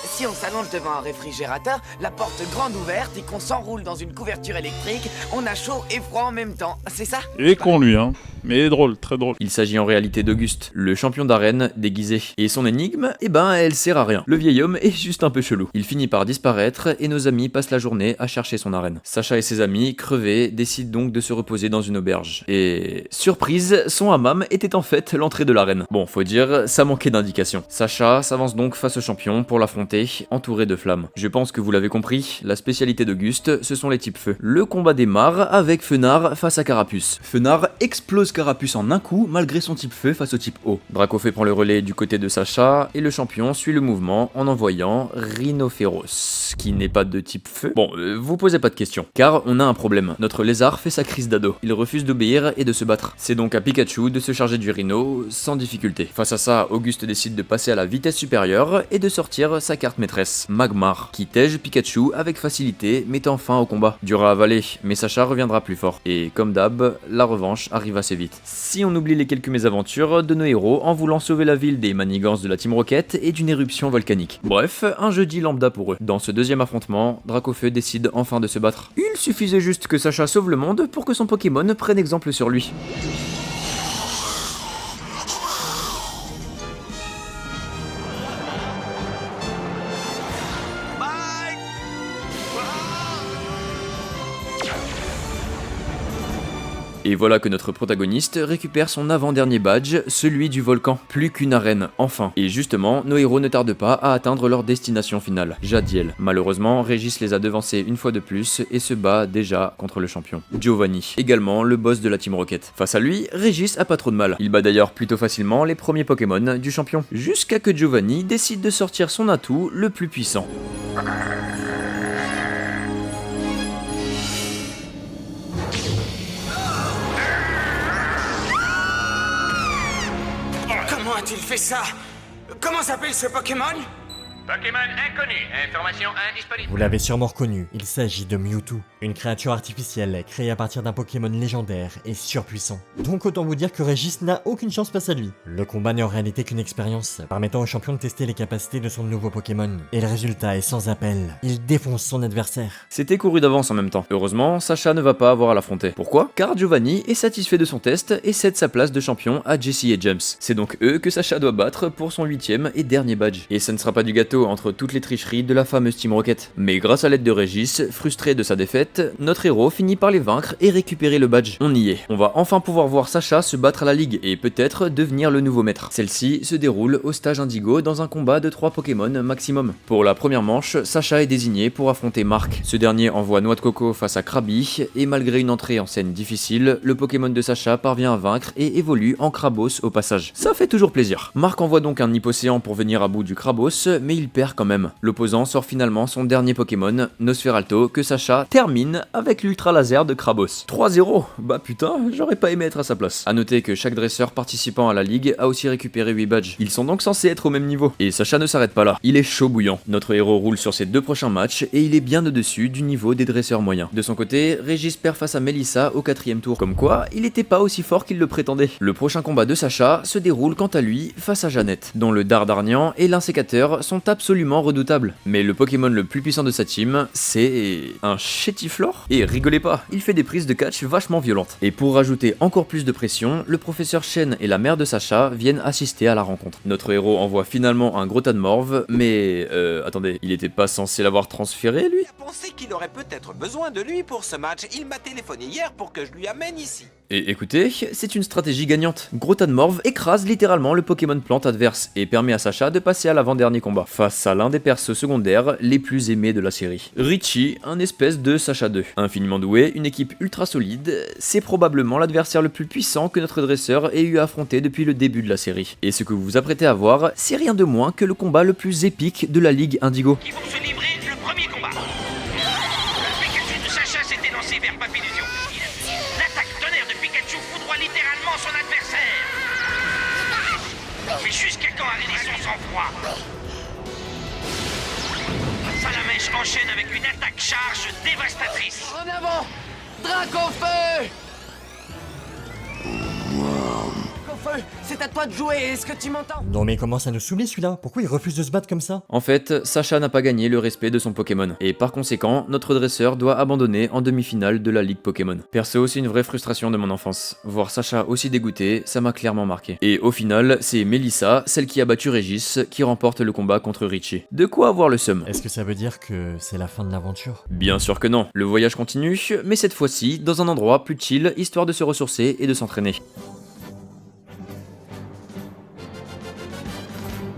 Si on s'allonge devant un réfrigérateur, la porte grande ouverte et qu'on s'enroule dans une couverture électrique, on a chaud et froid en même temps, c'est ça? Il est con lui, hein. Mais il est drôle, très drôle. Il s'agit en réalité d'Auguste, le champion d'arène déguisé. Et son énigme, eh ben, elle sert à rien. Le vieil homme est juste un peu chelou. Il finit par disparaître et nos amis passent la journée à chercher son arène. Sacha et ses amis, crevés, décident donc de se reposer dans une auberge. Et surprise, son hammam était en fait l'entrée de l'arène. Bon, faut dire, ça manquait d'indications. Sacha s'avance donc face au champion pour l'affronter, entouré de flammes. Je pense que vous l'avez compris, la spécialité d'Auguste, ce sont les types feu. Le combat démarre avec Fenard face à Carapuce. Fenard explose Carapuce en un coup malgré son type feu face au type eau. Dracofeu prend le relais du côté de Sacha et le champion suit le mouvement en envoyant Rhinophéros, qui n'est pas de type feu. Bon, vous posez pas de questions, car on a un problème. Notre lézard fait sa crise d'ado. Il refuse d'obéir et de se battre. C'est donc à Pikachu de se charger du Rhino sans difficulté. Face à ça, Auguste décide de passer à la vitesse supérieure et de sortir sa carte maîtresse, Magmar, qui tège Pikachu avec facilité, mettant fin au combat. Dur à avaler, mais Sacha reviendra plus fort. Et comme d'hab, la revanche arrive assez vite. Si on oublie les quelques mésaventures de nos héros en voulant sauver la ville des manigances de la Team Rocket et d'une éruption volcanique. Bref, un jeudi lambda pour eux. Dans ce deuxième affrontement, Dracofeu décide enfin de se battre. Il suffisait juste que Sacha sauve le monde pour que son Pokémon prenne exemple sur lui. Et voilà que notre protagoniste récupère son avant-dernier badge, celui du volcan. Plus qu'une arène, enfin. Et justement, nos héros ne tardent pas à atteindre leur destination finale, Jadiel. Malheureusement, Régis les a devancés une fois de plus et se bat déjà contre le champion. Giovanni, également le boss de la Team Rocket. Face à lui, Régis a pas trop de mal. Il bat d'ailleurs plutôt facilement les premiers Pokémon du champion. Jusqu'à que Giovanni décide de sortir son atout le plus puissant. Comment a-t-il fait ça? Comment s'appelle ce Pokémon? Pokémon inconnu, information indisponible. Vous l'avez sûrement reconnu, il s'agit de Mewtwo, une créature artificielle créée à partir d'un Pokémon légendaire et surpuissant. Donc autant vous dire que Régis n'a aucune chance face à lui. Le combat n'est en réalité qu'une expérience, permettant au champion de tester les capacités de son nouveau Pokémon. Et le résultat est sans appel, il défonce son adversaire. C'était couru d'avance en même temps. Heureusement, Sacha ne va pas avoir à l'affronter. Pourquoi? Car Giovanni est satisfait de son test et cède sa place de champion à Jesse et James. C'est donc eux que Sacha doit battre pour son 8e et dernier badge. Et ça ne sera pas du gâteau entre toutes les tricheries de la fameuse Team Rocket. Mais grâce à l'aide de Régis, frustré de sa défaite, notre héros finit par les vaincre et récupérer le badge. On y est. On va enfin pouvoir voir Sacha se battre à la ligue et peut-être devenir le nouveau maître. Celle-ci se déroule au stage Indigo dans un combat de 3 Pokémon maximum. Pour la première manche, Sacha est désigné pour affronter Marc. Ce dernier envoie Noix de Coco face à Krabby et malgré une entrée en scène difficile, le Pokémon de Sacha parvient à vaincre et évolue en Crabos au passage. Ça fait toujours plaisir. Marc envoie donc un Nipocéan pour venir à bout du Crabos, mais il perd quand même. L'opposant sort finalement son dernier Pokémon, Nosferalto, que Sacha termine avec l'ultra laser de Crabos. 3-0, bah putain, j'aurais pas aimé être à sa place. A noter que chaque dresseur participant à la ligue a aussi récupéré 8 badges. Ils sont donc censés être au même niveau. Et Sacha ne s'arrête pas là, il est chaud bouillant. Notre héros roule sur ses 2 prochains matchs et il est bien au-dessus du niveau des dresseurs moyens. De son côté, Régis perd face à Melissa au 4e tour. Comme quoi, il était pas aussi fort qu'il le prétendait. Le prochain combat de Sacha se déroule quant à lui face à Jeannette, dont le Dardarnian et l'insécateur sont à absolument redoutable. Mais le Pokémon le plus puissant de sa team, c'est un Chétiflore. Et rigolez pas, il fait des prises de catch vachement violentes. Et pour rajouter encore plus de pression, le professeur Shen et la mère de Sacha viennent assister à la rencontre. Notre héros envoie finalement un Grotanmorve, mais attendez, il était pas censé l'avoir transféré lui? Je pensais qu'il aurait peut-être besoin de lui pour ce match. Il m'a téléphoné hier pour que je lui amène ici. Et écoutez, c'est une stratégie gagnante. Grotanmorve écrase littéralement le Pokémon plante adverse et permet à Sacha de passer à l'avant-dernier combat, face à l'un des persos secondaires les plus aimés de la série. Richie, un espèce de Sacha 2. Infiniment doué, une équipe ultra solide, c'est probablement l'adversaire le plus puissant que notre dresseur ait eu à affronter depuis le début de la série. Et ce que vous vous apprêtez à voir, c'est rien de moins que le combat le plus épique de la Ligue Indigo. Qui vont se livrer le premier combat. Le Pikachu de Sacha s'est élancé vers Papillusion. L'attaque tonnerre de Pikachu foudroie littéralement son adversaire. Mais jusqu'à quand arrêter son sang-froid? Salamèche enchaîne avec une attaque charge dévastatrice. En avant! Dracofeu! Dracofeu, c'est à toi de jouer, est-ce que tu m'entends? Non mais comment ça nous saouler celui-là? Pourquoi il refuse de se battre comme ça? En fait, Sacha n'a pas gagné le respect de son Pokémon, et par conséquent, notre dresseur doit abandonner en demi-finale de la Ligue Pokémon. Perso, c'est une vraie frustration de mon enfance. Voir Sacha aussi dégoûté, ça m'a clairement marqué. Et au final, c'est Melissa, celle qui a battu Régis, qui remporte le combat contre Richie. De quoi avoir le seum. Est-ce que ça veut dire que c'est la fin de l'aventure? Bien sûr que non, le voyage continue, mais cette fois-ci, dans un endroit plus chill, histoire de se ressourcer et de s'entraîner.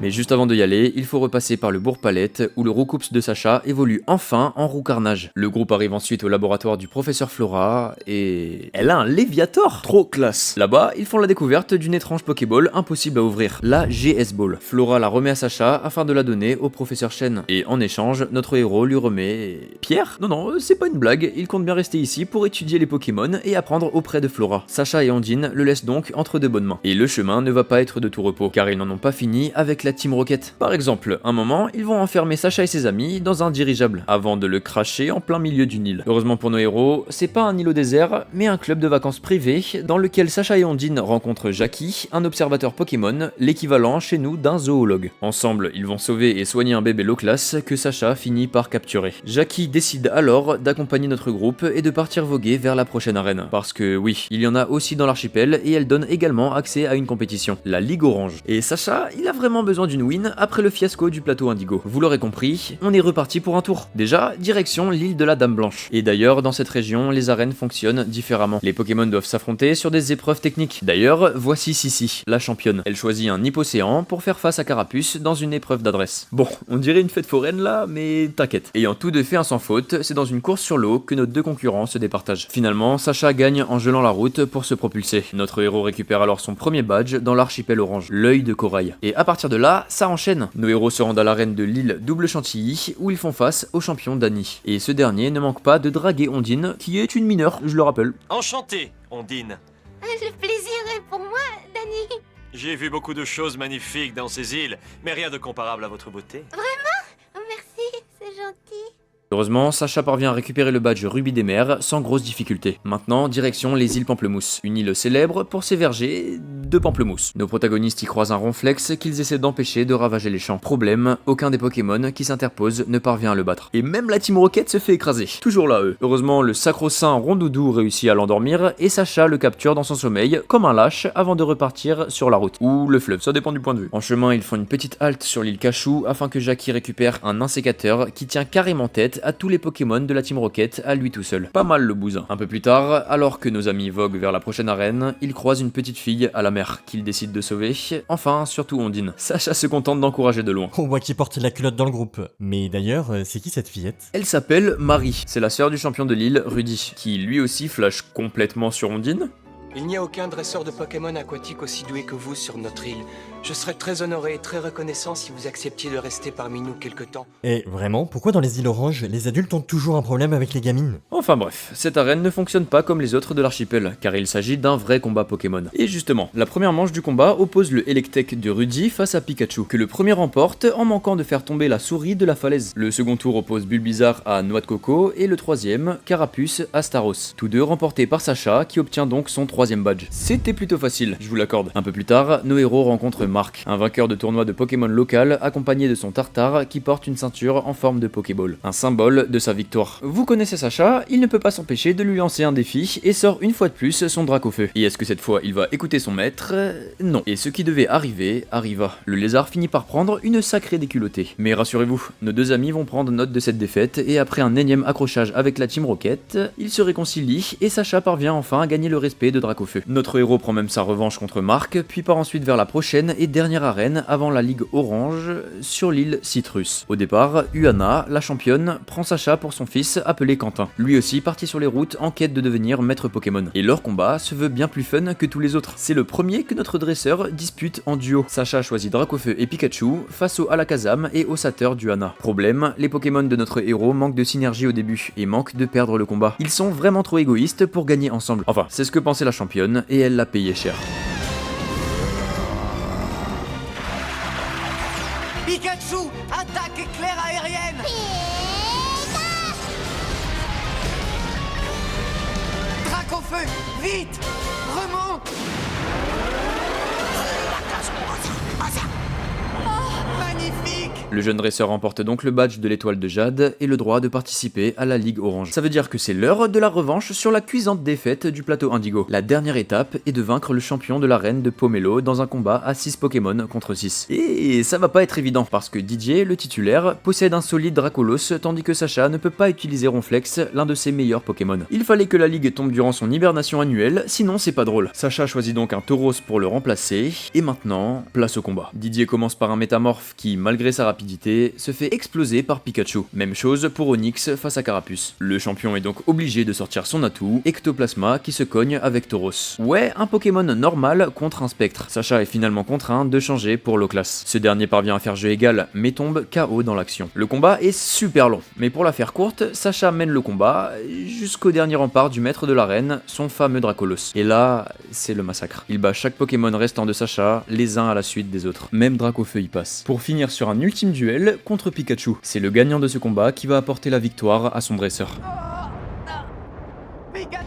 Mais juste avant d'y aller, il faut repasser par le bourg Palette où le Roucoups de Sacha évolue enfin en roux carnage. Le groupe arrive ensuite au laboratoire du professeur Flora et... elle a un Léviator! Trop classe! Là-bas, ils font la découverte d'une étrange Pokéball impossible à ouvrir, la GS Ball. Flora la remet à Sacha afin de la donner au professeur Shen. Et en échange, notre héros lui remet... Pierre? Non, c'est pas une blague, il compte bien rester ici pour étudier les Pokémon et apprendre auprès de Flora. Sacha et Ondine le laissent donc entre de bonnes mains. Et le chemin ne va pas être de tout repos, car ils n'en ont pas fini avec la Team Rocket. Par exemple, un moment, ils vont enfermer Sacha et ses amis dans un dirigeable, avant de le cracher en plein milieu du Nil. Heureusement pour nos héros, c'est pas un îlot désert, mais un club de vacances privé, dans lequel Sacha et Ondine rencontrent Jackie, un observateur Pokémon, l'équivalent chez nous d'un zoologue. Ensemble, ils vont sauver et soigner un bébé low class que Sacha finit par capturer. Jackie décide alors d'accompagner notre groupe et de partir voguer vers la prochaine arène. Parce que oui, il y en a aussi dans l'archipel et elle donne également accès à une compétition, la Ligue Orange. Et Sacha, il a vraiment besoin d'une win après le fiasco du plateau Indigo. Vous l'aurez compris, on est reparti pour un tour. Déjà, direction l'île de la Dame Blanche. Et d'ailleurs, dans cette région, les arènes fonctionnent différemment. Les Pokémon doivent s'affronter sur des épreuves techniques. D'ailleurs, voici Sissi, la championne. Elle choisit un Hippocéan pour faire face à Carapuce dans une épreuve d'adresse. Bon, on dirait une fête foraine là, mais t'inquiète. Ayant tout de fait un sans faute, c'est dans une course sur l'eau que nos deux concurrents se départagent. Finalement, Sacha gagne en gelant la route pour se propulser. Notre héros récupère alors son premier badge dans l'archipel orange, l'œil de corail. Et à partir de là, ça enchaîne. Nos héros se rendent à l'arène de l'île Double Chantilly où ils font face au champion Dany. Et ce dernier ne manque pas de draguer Ondine, qui est une mineure, je le rappelle. Enchanté, Ondine. Le plaisir est pour moi, Dany. J'ai vu beaucoup de choses magnifiques dans ces îles, mais rien de comparable à votre beauté. Vraiment? Merci, c'est gentil. Heureusement, Sacha parvient à récupérer le badge Rubis des Mers sans grosse difficulté. Maintenant, direction les îles Pamplemousse, une île célèbre pour ses vergers de pamplemousse. Nos protagonistes y croisent un ronflex qu'ils essaient d'empêcher de ravager les champs. Problème, aucun des Pokémon qui s'interposent ne parvient à le battre. Et même la Team Rocket se fait écraser. Toujours là, eux. Heureusement, le sacro-saint Rondoudou réussit à l'endormir et Sacha le capture dans son sommeil comme un lâche avant de repartir sur la route. Ou le fleuve, ça dépend du point de vue. En chemin, ils font une petite halte sur l'île Cachou afin que Jackie récupère un insécateur qui tient carrément tête à tous les Pokémon de la Team Rocket à lui tout seul. Pas mal le bousin. Un peu plus tard, alors que nos amis voguent vers la prochaine arène, ils croisent une petite fille à la mer qu'ils décident de sauver. Enfin, surtout Ondine. Sacha se contente d'encourager de loin. On voit qui porte la culotte dans le groupe. Mais d'ailleurs, c'est qui cette fillette? Elle s'appelle Marie. C'est la sœur du champion de l'île, Rudy, qui lui aussi flash complètement sur Ondine. Il n'y a aucun dresseur de Pokémon aquatique aussi doué que vous sur notre île. Je serais très honoré et très reconnaissant si vous acceptiez de rester parmi nous quelque temps. Et vraiment, pourquoi dans les îles oranges, les adultes ont toujours un problème avec les gamines? Enfin bref, cette arène ne fonctionne pas comme les autres de l'archipel, car il s'agit d'un vrai combat Pokémon. Et justement, la première manche du combat oppose le Electek de Rudy face à Pikachu, que le premier remporte en manquant de faire tomber la souris de la falaise. Le second tour oppose Bulbizarre à Noix de Coco, et le troisième, Carapuce à Staros. Tous deux remportés par Sacha, qui obtient donc son troisième badge. C'était plutôt facile, je vous l'accorde. Un peu plus tard, nos héros rencontrent Mark, un vainqueur de tournoi de Pokémon local accompagné de son Tartare qui porte une ceinture en forme de Pokéball, un symbole de sa victoire. Vous connaissez Sacha, il ne peut pas s'empêcher de lui lancer un défi et sort une fois de plus son Dracofeu. Et est-ce que cette fois il va écouter son maître? Non. Et ce qui devait arriver, arriva. Le lézard finit par prendre une sacrée déculottée. Mais rassurez-vous, nos deux amis vont prendre note de cette défaite et après un énième accrochage avec la Team Rocket, ils se réconcilient et Sacha parvient enfin à gagner le respect de Dracofeu. Notre héros prend même sa revanche contre Mark, puis part ensuite vers la prochaine et dernière arène avant la Ligue Orange sur l'île Citrus. Au départ, Uana, la championne, prend Sacha pour son fils appelé Quentin. Lui aussi parti sur les routes en quête de devenir maître Pokémon. Et leur combat se veut bien plus fun que tous les autres. C'est le premier que notre dresseur dispute en duo. Sacha choisit Dracofeu et Pikachu face au Alakazam et au Satyr d'Uana. Problème, les Pokémon de notre héros manquent de synergie au début et manquent de perdre le combat. Ils sont vraiment trop égoïstes pour gagner ensemble. Enfin, c'est ce que pensait la championne et elle l'a payé cher. Pikachu, attaque éclair aérienne. Dracofeu, vite, remonte. Oh, magnifique. Le jeune dresseur remporte donc le badge de l'étoile de Jade et le droit de participer à la Ligue Orange. Ça veut dire que c'est l'heure de la revanche sur la cuisante défaite du plateau Indigo. La dernière étape est de vaincre le champion de l'arène de Pomelo dans un combat à 6 Pokémon contre 6. Et ça va pas être évident parce que Didier, le titulaire, possède un solide Dracolos tandis que Sacha ne peut pas utiliser Ronflex, l'un de ses meilleurs Pokémon. Il fallait que la ligue tombe durant son hibernation annuelle, sinon c'est pas drôle. Sacha choisit donc un Tauros pour le remplacer, et maintenant, place au combat. Didier commence par un métamorphe qui, malgré sa rapidité, se fait exploser par Pikachu. Même chose pour Onix face à Carapuce. Le champion est donc obligé de sortir son atout, Ectoplasma, qui se cogne avec Tauros. Ouais, un Pokémon normal contre un spectre. Sacha est finalement contraint de changer pour Loclas. Ce dernier parvient à faire jeu égal, mais tombe KO dans l'action. Le combat est super long, mais pour la faire courte, Sacha mène le combat jusqu'au dernier rempart du maître de l'arène, son fameux Dracolos. Et là, c'est le massacre. Il bat chaque Pokémon restant de Sacha, les uns à la suite des autres. Même Dracofeu y passe. Pour finir sur un ultime duel contre Pikachu. C'est le gagnant de ce combat qui va apporter la victoire à son dresseur. Pikachu.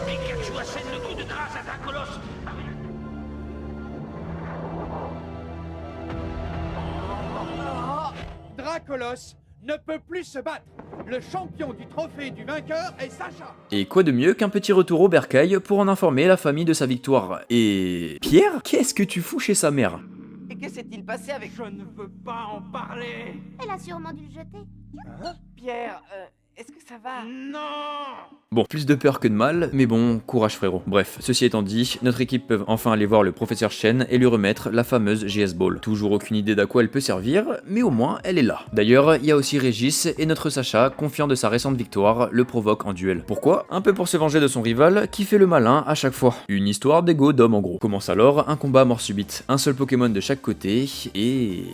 Pikachu assène le coup de grâce à Dracolos. Dracolos ne peut plus se battre. Le champion du trophée du vainqueur est Sacha. Et quoi de mieux qu'un petit retour au bercail pour en informer la famille de sa victoire. Et... Pierre, qu'est-ce que tu fous chez sa mère? Et que s'est-il passé avec... Je ne veux pas en parler. Elle a sûrement dû le jeter. Hein? Pierre, est-ce que ça va? Non. Bon, plus de peur que de mal, mais bon, courage frérot. Bref, ceci étant dit, notre équipe peut enfin aller voir le professeur Chen et lui remettre la fameuse GS Ball. Toujours aucune idée d'à quoi elle peut servir, mais au moins elle est là. D'ailleurs, il y a aussi Régis et notre Sacha, confiant de sa récente victoire, le provoque en duel. Pourquoi? Un peu pour se venger de son rival, qui fait le malin à chaque fois. Une histoire d'ego d'homme en gros. Commence alors un combat à mort subite. Un seul Pokémon de chaque côté, et...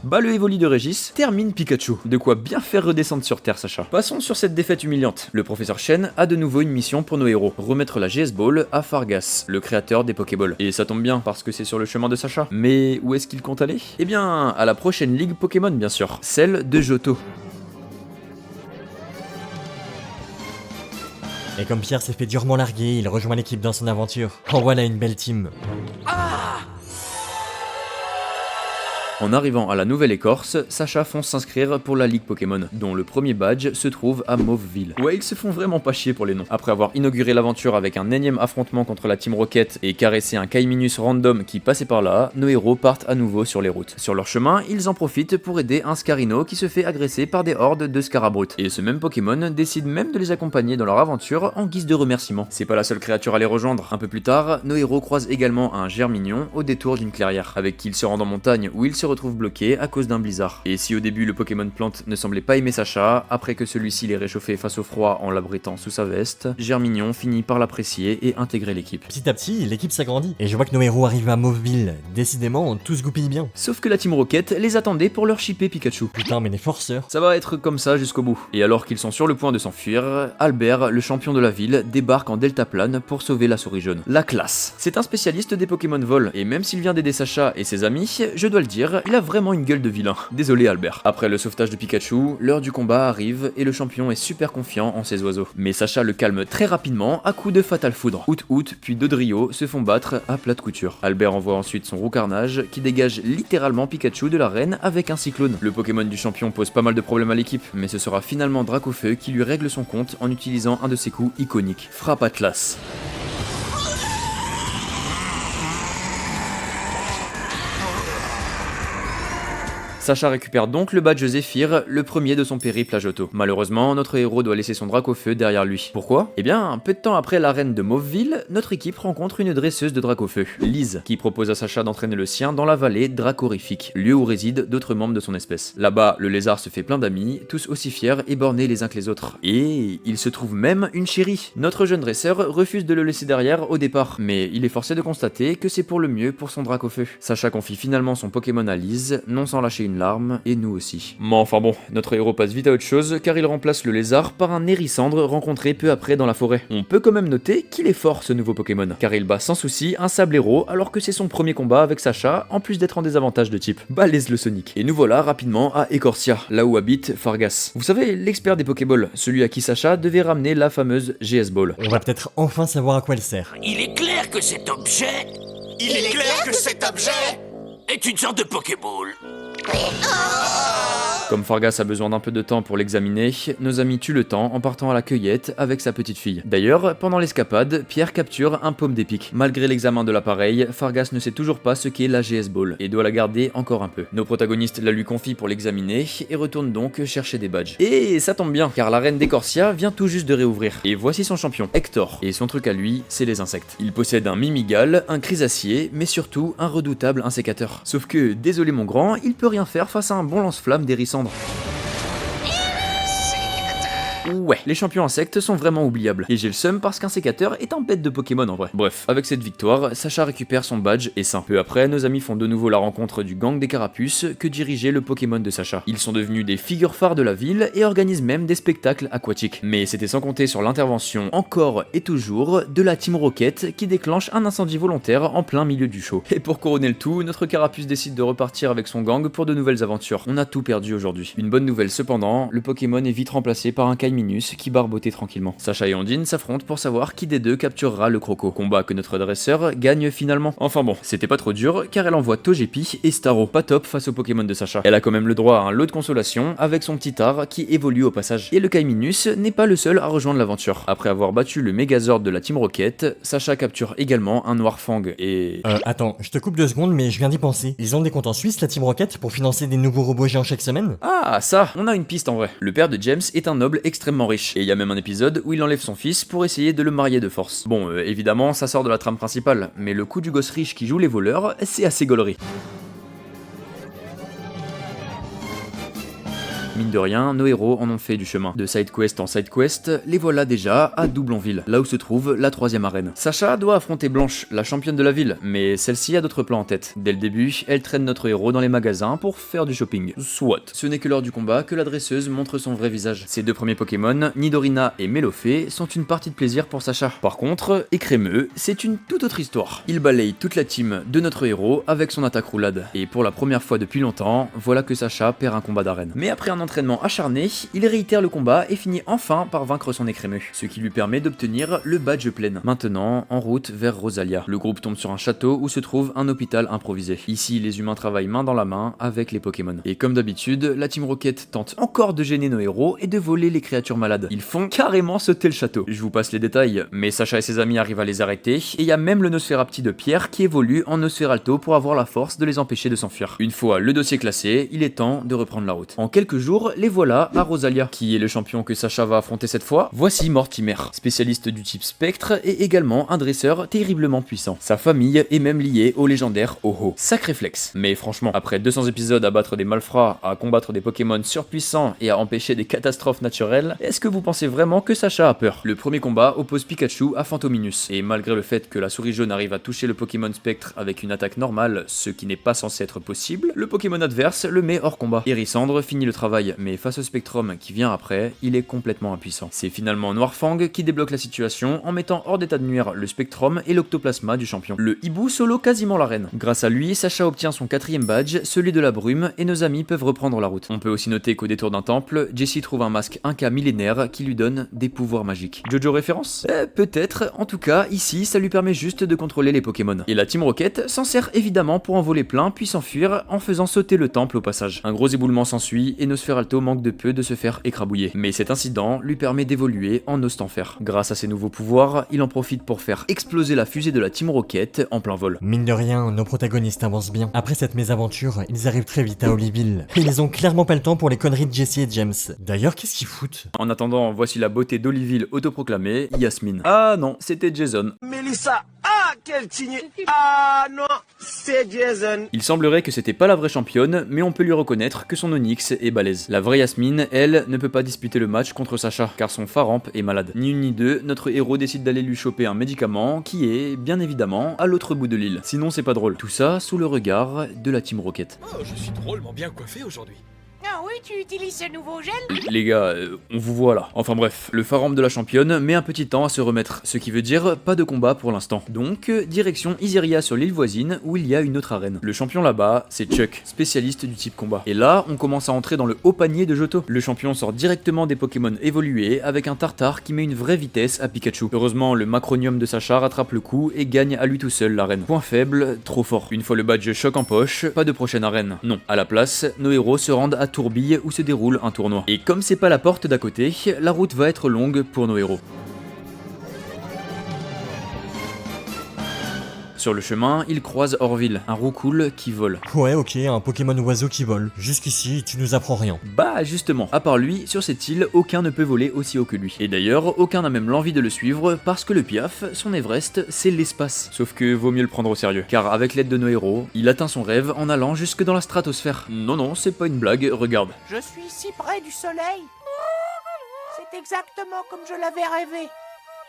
Bah le Evoli de Régis termine Pikachu. De quoi bien faire redescendre sur Terre Sacha. Passons sur cette défaite humiliante. Le professeur Chen a de nouveau une mission pour nos héros. Remettre la GS Ball à Fargas, le créateur des Pokéballs. Et ça tombe bien parce que c'est sur le chemin de Sacha. Mais où est-ce qu'il compte aller? Eh bien, à la prochaine ligue Pokémon bien sûr. Celle de Johto. Et comme Pierre s'est fait durement larguer, il rejoint l'équipe dans son aventure. En voilà une belle team. En arrivant à la nouvelle écorce, Sacha fonce s'inscrire pour la Ligue Pokémon, dont le premier badge se trouve à Mauveville. Ouais, ils se font vraiment pas chier pour les noms. Après avoir inauguré l'aventure avec un énième affrontement contre la Team Rocket et caressé un Kaiminus random qui passait par là, nos héros partent à nouveau sur les routes. Sur leur chemin, ils en profitent pour aider un Scarino qui se fait agresser par des hordes de Scarabrutes. Et ce même Pokémon décide même de les accompagner dans leur aventure en guise de remerciement. C'est pas la seule créature à les rejoindre. Un peu plus tard, nos héros croisent également un Germignon au détour d'une clairière, avec qui ils se rendent en montagne où ils se retrouve bloqué à cause d'un blizzard. Et si au début le Pokémon Plante ne semblait pas aimer Sacha, après que celui-ci l'ait réchauffé face au froid en l'abritant sous sa veste, Germignon finit par l'apprécier et intégrer l'équipe. Petit à petit, l'équipe s'agrandit, et je vois que nos héros arrivent à Mauveville. Décidément, tout se goupille bien. Sauf que la Team Rocket les attendait pour leur shipper Pikachu. Putain, mais les forceurs. Ça va être comme ça jusqu'au bout. Et alors qu'ils sont sur le point de s'enfuir, Albert, le champion de la ville, débarque en deltaplane pour sauver la souris jaune. La classe. C'est un spécialiste des Pokémon vol, et même s'il vient d'aider Sacha et ses amis, je dois le dire, dire, il a vraiment une gueule de vilain. Désolé Albert. Après le sauvetage de Pikachu, l'heure du combat arrive et le champion est super confiant en ses oiseaux. Mais Sacha le calme très rapidement à coup de Fatal Foudre. Out puis Dodrio se font battre à plat de couture. Albert envoie ensuite son Roucarnage qui dégage littéralement Pikachu de l'arène avec un cyclone. Le Pokémon du champion pose pas mal de problèmes à l'équipe, mais ce sera finalement Dracofeu qui lui règle son compte en utilisant un de ses coups iconiques, Frappe Atlas. Sacha récupère donc le badge Zephyr, le premier de son périple à Johto. Malheureusement, notre héros doit laisser son Dracofeu derrière lui. Pourquoi? Eh bien, un peu de temps après l'arène de Mauveville, notre équipe rencontre une dresseuse de Dracofeu, Lise, qui propose à Sacha d'entraîner le sien dans la vallée Dracorifique, lieu où résident d'autres membres de son espèce. Là-bas, le lézard se fait plein d'amis, tous aussi fiers et bornés les uns que les autres. Et il se trouve même une chérie. Notre jeune dresseur refuse de le laisser derrière au départ, mais il est forcé de constater que c'est pour le mieux pour son Dracofeu. Sacha confie finalement son Pokémon à Lise, non sans lâcher une larme, et nous aussi. Mais enfin bon, notre héros passe vite à autre chose, car il remplace le lézard par un hérissandre rencontré peu après dans la forêt. On peut quand même noter qu'il est fort ce nouveau Pokémon, car il bat sans souci un Sablero alors que c'est son premier combat avec Sacha, en plus d'être en désavantage de type. Balèze le Sonic. Et nous voilà rapidement à Ecorcia, là où habite Fargas. Vous savez, l'expert des Pokéballs, celui à qui Sacha devait ramener la fameuse GS Ball. On va peut-être enfin savoir à quoi elle sert. Il est clair que cet objet... Il est clair que cet objet est une sorte de Pokéball. Comme Fargas a besoin d'un peu de temps pour l'examiner, nos amis tuent le temps en partant à la cueillette avec sa petite fille. D'ailleurs, pendant l'escapade, Pierre capture un pomme d'épic. Malgré l'examen de l'appareil, Fargas ne sait toujours pas ce qu'est la GS Ball et doit la garder encore un peu. Nos protagonistes la lui confient pour l'examiner et retournent donc chercher des badges. Et ça tombe bien, car l'arène d'Ecorcia vient tout juste de réouvrir. Et voici son champion, Hector. Et son truc à lui, c'est les insectes. Il possède un Mimigal, un Chrysacier, mais surtout un redoutable insécateur. Sauf que, désolé mon grand, il peut rien faire face à un bon lance-flamme d'hérissandre. Ouais, les champions insectes sont vraiment oubliables, et j'ai le seum parce qu'un sécateur est un bête de Pokémon en vrai. Bref, avec cette victoire, Sacha récupère son badge et sain. Peu après, nos amis font de nouveau la rencontre du gang des Carapuces que dirigeait le Pokémon de Sacha. Ils sont devenus des figures phares de la ville et organisent même des spectacles aquatiques. Mais c'était sans compter sur l'intervention, encore et toujours, de la Team Rocket qui déclenche un incendie volontaire en plein milieu du show. Et pour couronner le tout, notre Carapuce décide de repartir avec son gang pour de nouvelles aventures. On a tout perdu aujourd'hui. Une bonne nouvelle cependant, le Pokémon est vite remplacé par un Minus qui barbotait tranquillement. Sacha et Ondine s'affrontent pour savoir qui des deux capturera le croco. Combat que notre dresseur gagne finalement. Enfin bon, c'était pas trop dur car elle envoie Togepi et Starro. Pas top face au Pokémon de Sacha. Elle a quand même le droit à un lot de consolation avec son petit art qui évolue au passage. Et le Minus n'est pas le seul à rejoindre l'aventure. Après avoir battu le Megazord de la Team Rocket, Sacha capture également un Noirfang et... Attends, je te coupe 2 secondes mais je viens d'y penser. Ils ont des comptes en Suisse la Team Rocket pour financer des nouveaux robots géants chaque semaine? Ah ça, on a une piste en vrai. Le père de James est un noble extrêmement riche. Et il y a même un épisode où il enlève son fils pour essayer de le marier de force. Bon, évidemment, ça sort de la trame principale, mais le coup du gosse riche qui joue les voleurs, c'est assez gaulerie. Mine de rien, nos héros en ont fait du chemin. De side quest en side quest, les voilà déjà à Doublonville, là où se trouve la 3ème arène. Sacha doit affronter Blanche, la championne de la ville, mais celle-ci a d'autres plans en tête. Dès le début, elle traîne notre héros dans les magasins pour faire du shopping. Soit. Ce n'est que lors du combat que la dresseuse montre son vrai visage. Ses deux premiers Pokémon, Nidorina et Melofée, sont une partie de plaisir pour Sacha. Par contre, Écrémeux, c'est une toute autre histoire. Il balaye toute la team de notre héros avec son attaque roulade. Et pour la première fois depuis longtemps, voilà que Sacha perd un combat d'arène. Mais après un entraînement acharné, il réitère le combat et finit enfin par vaincre son Écrémeux, ce qui lui permet d'obtenir le badge plein. Maintenant, en route vers Rosalia. Le groupe tombe sur un château où se trouve un hôpital improvisé. Ici, les humains travaillent main dans la main avec les Pokémon. Et comme d'habitude, la Team Rocket tente encore de gêner nos héros et de voler les créatures malades. Ils font carrément sauter le château. Je vous passe les détails, mais Sacha et ses amis arrivent à les arrêter, et il y a même le Nosferapti de Pierre qui évolue en Nosferalto pour avoir la force de les empêcher de s'enfuir. Une fois le dossier classé, il est temps de reprendre la route. En quelques jours, les voilà à Rosalia. Qui est le champion que Sacha va affronter cette fois? Voici Mortimer, spécialiste du type spectre et également un dresseur terriblement puissant. Sa famille est même liée au légendaire Ho-Oh. Sacré flex. Mais franchement, après 200 épisodes à battre des malfrats, à combattre des Pokémon surpuissants et à empêcher des catastrophes naturelles, est-ce que vous pensez vraiment que Sacha a peur? Le premier combat oppose Pikachu à Phantominus, et malgré le fait que la souris jaune arrive à toucher le Pokémon spectre avec une attaque normale, ce qui n'est pas censé être possible, le Pokémon adverse le met hors combat. Hérissandre finit le travail faille, mais face au Spectrum qui vient après, il est complètement impuissant. C'est finalement Noirfang qui débloque la situation en mettant hors d'état de nuire le Spectrum et l'Octoplasma du champion. Le hibou solo quasiment l'arène. Grâce à lui, Sacha obtient son 4e badge, celui de la brume, et nos amis peuvent reprendre la route. On peut aussi noter qu'au détour d'un temple, Jessie trouve un masque Inca millénaire qui lui donne des pouvoirs magiques. Jojo référence? Peut-être, en tout cas, ici, ça lui permet juste de contrôler les Pokémon. Et la Team Rocket s'en sert évidemment pour en voler plein puis s'enfuir en faisant sauter le temple au passage. Un gros éboulement s'ensuit et Nosferalto manque de peu de se faire écrabouiller. Mais cet incident lui permet d'évoluer en Nostanfer. Grâce à ses nouveaux pouvoirs, il en profite pour faire exploser la fusée de la Team Rocket en plein vol. Mine de rien, nos protagonistes avancent bien. Après cette mésaventure, ils arrivent très vite à Holyville. Et ils ont clairement pas le temps pour les conneries de Jessie et James. D'ailleurs, qu'est-ce qu'ils foutent? En attendant, voici la beauté d'Holyville autoproclamée, Yasmine. Ah non, c'était Jason. Mélissa, ah, quel tigné. Ah non, c'est Jason. Il semblerait que c'était pas la vraie championne, mais on peut lui reconnaître que son Onyx est balèze. La vraie Yasmine, elle, ne peut pas disputer le match contre Sacha, car son Faramp est malade. Ni une ni deux, notre héros décide d'aller lui choper un médicament qui est, bien évidemment, à l'autre bout de l'île. Sinon c'est pas drôle. Tout ça sous le regard de la Team Rocket. Oh, je suis drôlement bien coiffé aujourd'hui. Ah oui, tu utilises ce nouveau gel? Les gars, on vous voit là. Enfin bref, le Faramp de la championne met un petit temps à se remettre, ce qui veut dire pas de combat pour l'instant. Donc, direction Iseria sur l'île voisine où il y a une autre arène. Le champion là-bas, c'est Chuck, spécialiste du type combat. Et là, on commence à entrer dans le haut panier de Johto. Le champion sort directement des Pokémon évolués avec un Tartare qui met une vraie vitesse à Pikachu. Heureusement, le Macronium de Sacha rattrape le coup et gagne à lui tout seul l'arène. Point faible, trop fort. Une fois le badge Choc en poche, pas de prochaine arène. Non. À la place, nos héros se rendent à Tourbille où se déroule un tournoi. Et comme c'est pas la porte d'à côté, la route va être longue pour nos héros. Sur le chemin, ils croisent Orville, un roucoule qui vole. Ouais, ok, un Pokémon oiseau qui vole. Jusqu'ici, tu nous apprends rien. Bah justement, à part lui, sur cette île, aucun ne peut voler aussi haut que lui. Et d'ailleurs, aucun n'a même l'envie de le suivre parce que le Piaf, son Everest, c'est l'espace. Sauf que vaut mieux le prendre au sérieux, car avec l'aide de nos héros, il atteint son rêve en allant jusque dans la stratosphère. Non, c'est pas une blague, regarde. Je suis si près du soleil. C'est exactement comme je l'avais rêvé.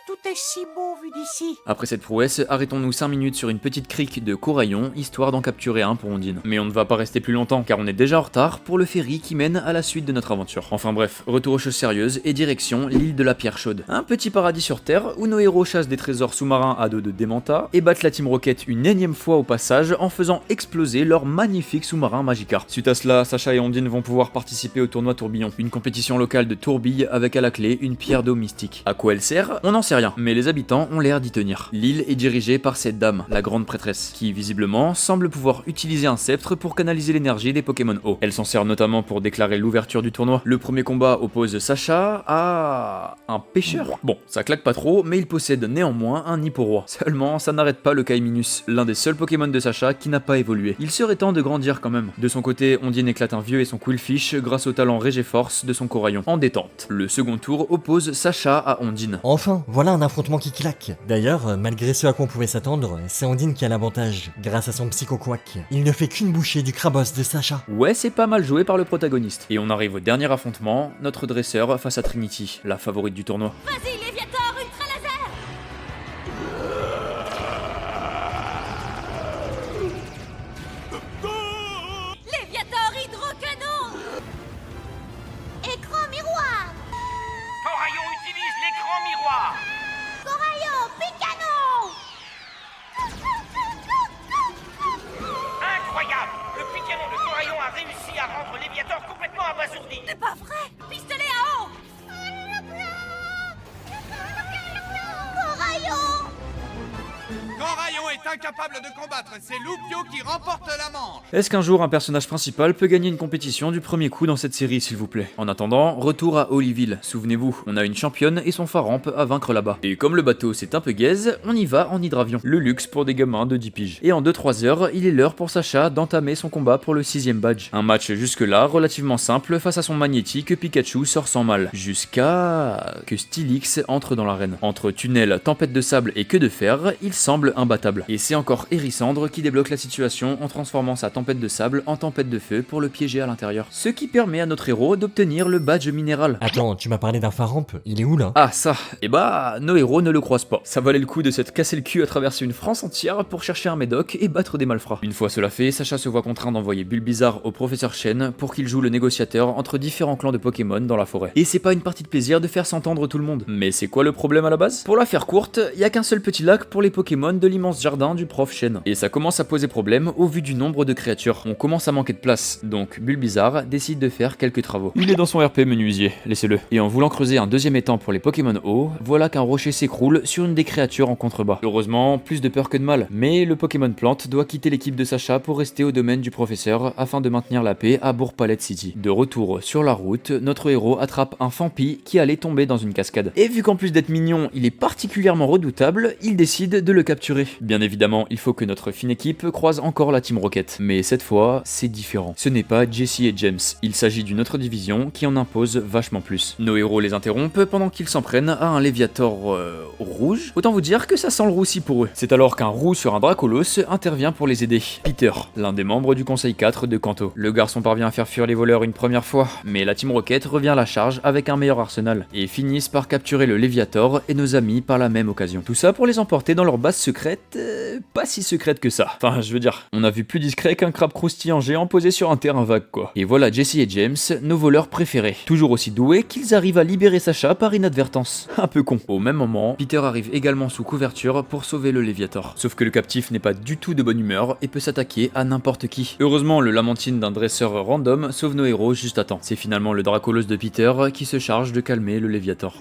Tout est si beau vu d'ici. Après cette prouesse, arrêtons-nous 5 minutes sur une petite crique de Coraillon, histoire d'en capturer un pour Ondine. Mais on ne va pas rester plus longtemps, car on est déjà en retard pour le ferry qui mène à la suite de notre aventure. Enfin bref, retour aux choses sérieuses et direction l'île de la Pierre Chaude. Un petit paradis sur Terre, où nos héros chassent des trésors sous-marins à dos de Démenta, et battent la Team Rocket une énième fois au passage, en faisant exploser leur magnifique sous-marin Magikarp. Suite à cela, Sacha et Ondine vont pouvoir participer au tournoi Tourbillon, une compétition locale de Tourbille avec à la clé une pierre d'eau mystique. À quoi elle sert? On n'en sait rien, mais les habitants ont l'air d'y tenir. L'île est dirigée par cette dame, la grande prêtresse, qui visiblement semble pouvoir utiliser un sceptre pour canaliser l'énergie des Pokémon eau. Elle s'en sert notamment pour déclarer l'ouverture du tournoi. Le premier combat oppose Sacha à un pêcheur. Bon, ça claque pas trop, mais il possède néanmoins un Hipporoi. Seulement, ça n'arrête pas le Kaiminus, l'un des seuls Pokémon de Sacha qui n'a pas évolué. Il serait temps de grandir quand même. De son côté, Ondine éclate un vieux et son Quillfish grâce au talent Régéforce de son Coraillon. En détente. Le second tour oppose Sacha à Ondine. Enfin, voilà un affrontement qui claque. D'ailleurs, malgré ce à quoi on pouvait s'attendre, c'est Ondine qui a l'avantage, grâce à son Psycho-Quack. Il ne fait qu'une bouchée du Crabos de Sacha. Ouais, c'est pas mal joué par le protagoniste. Et on arrive au dernier affrontement, notre dresseur face à Trinity, la favorite du tournoi. Vas-y, Léviator, Ultra Laser! Léviator, Hydrocanon! Écran miroir! Coraillon utilise l'écran miroir. Coraillon, Picano! Incroyable! Le Picano de Coraillon a réussi à rendre Léviator complètement abasourdi. C'est pas vrai! Pistolet à eau! Coraillon! Coraillon est incapable de combattre, c'est Loupio qui remporte la manche. Est-ce qu'un jour un personnage principal peut gagner une compétition du premier coup dans cette série, s'il vous plaît? En attendant, retour à Holyville. Souvenez-vous, on a une championne et son Faramp à vaincre là-bas. Et comme le bateau c'est un peu gaze, on y va en hydravion. Le luxe pour des gamins de 10 piges. Et en 2-3 heures, il est l'heure pour Sacha d'entamer son combat pour le 6ème badge. Un match jusque-là relativement simple face à son magnétique que Pikachu sort sans mal. Jusqu'à que Steelix entre dans l'arène. Entre tunnel, tempête de sable et queue de fer, il semble imbattable. Et Et c'est encore Hérissandre qui débloque la situation en transformant sa tempête de sable en tempête de feu pour le piéger à l'intérieur. Ce qui permet à notre héros d'obtenir le badge minéral. Attends, tu m'as parlé d'un phare-rampe, il est où là? Ah ça, et bah nos héros ne le croisent pas. Ça valait le coup de s'être cassé le cul à traverser une France entière pour chercher un médoc et battre des malfrats. Une fois cela fait, Sacha se voit contraint d'envoyer Bulbizarre au professeur Chen pour qu'il joue le négociateur entre différents clans de Pokémon dans la forêt. Et c'est pas une partie de plaisir de faire s'entendre tout le monde. Mais c'est quoi le problème à la base? Pour la faire courte, il y a qu'un seul petit lac pour les Pokémon de l'immense jardin du prof Chen. Et ça commence à poser problème au vu du nombre de créatures. On commence à manquer de place, donc Bulbizarre décide de faire quelques travaux. Il est dans son RP menuisier, laissez-le. Et en voulant creuser un deuxième étang pour les Pokémon eau, voilà qu'un rocher s'écroule sur une des créatures en contrebas. Heureusement, plus de peur que de mal. Mais le Pokémon plante doit quitter l'équipe de Sacha pour rester au domaine du professeur afin de maintenir la paix à Bourg-Palette City. De retour sur la route, notre héros attrape un Fampi qui allait tomber dans une cascade. Et vu qu'en plus d'être mignon, il est particulièrement redoutable, il décide de le capturer. Bien évidemment, il faut que notre fine équipe croise encore la Team Rocket. Mais cette fois, c'est différent. Ce n'est pas Jesse et James. Il s'agit d'une autre division qui en impose vachement plus. Nos héros les interrompent pendant qu'ils s'en prennent à un Léviator rouge. Autant vous dire que ça sent le roussi pour eux. C'est alors qu'un roux sur un Dracolos intervient pour les aider. Peter, l'un des membres du conseil 4 de Kanto. Le garçon parvient à faire fuir les voleurs une première fois, mais la Team Rocket revient à la charge avec un meilleur arsenal et finissent par capturer le Léviator et nos amis par la même occasion. Tout ça pour les emporter dans leur base secrète, pas si secrète que ça. Enfin, je veux dire, on a vu plus discret qu'un crabe croustillant géant posé sur un terrain vague quoi. Et voilà Jesse et James, nos voleurs préférés. Toujours aussi doués qu'ils arrivent à libérer Sacha par inadvertance. Un peu con. Au même moment, Peter arrive également sous couverture pour sauver le Léviator. Sauf que le captif n'est pas du tout de bonne humeur et peut s'attaquer à n'importe qui. Heureusement, le Lamantine d'un dresseur random sauve nos héros juste à temps. C'est finalement le Dracolos de Peter qui se charge de calmer le Léviator.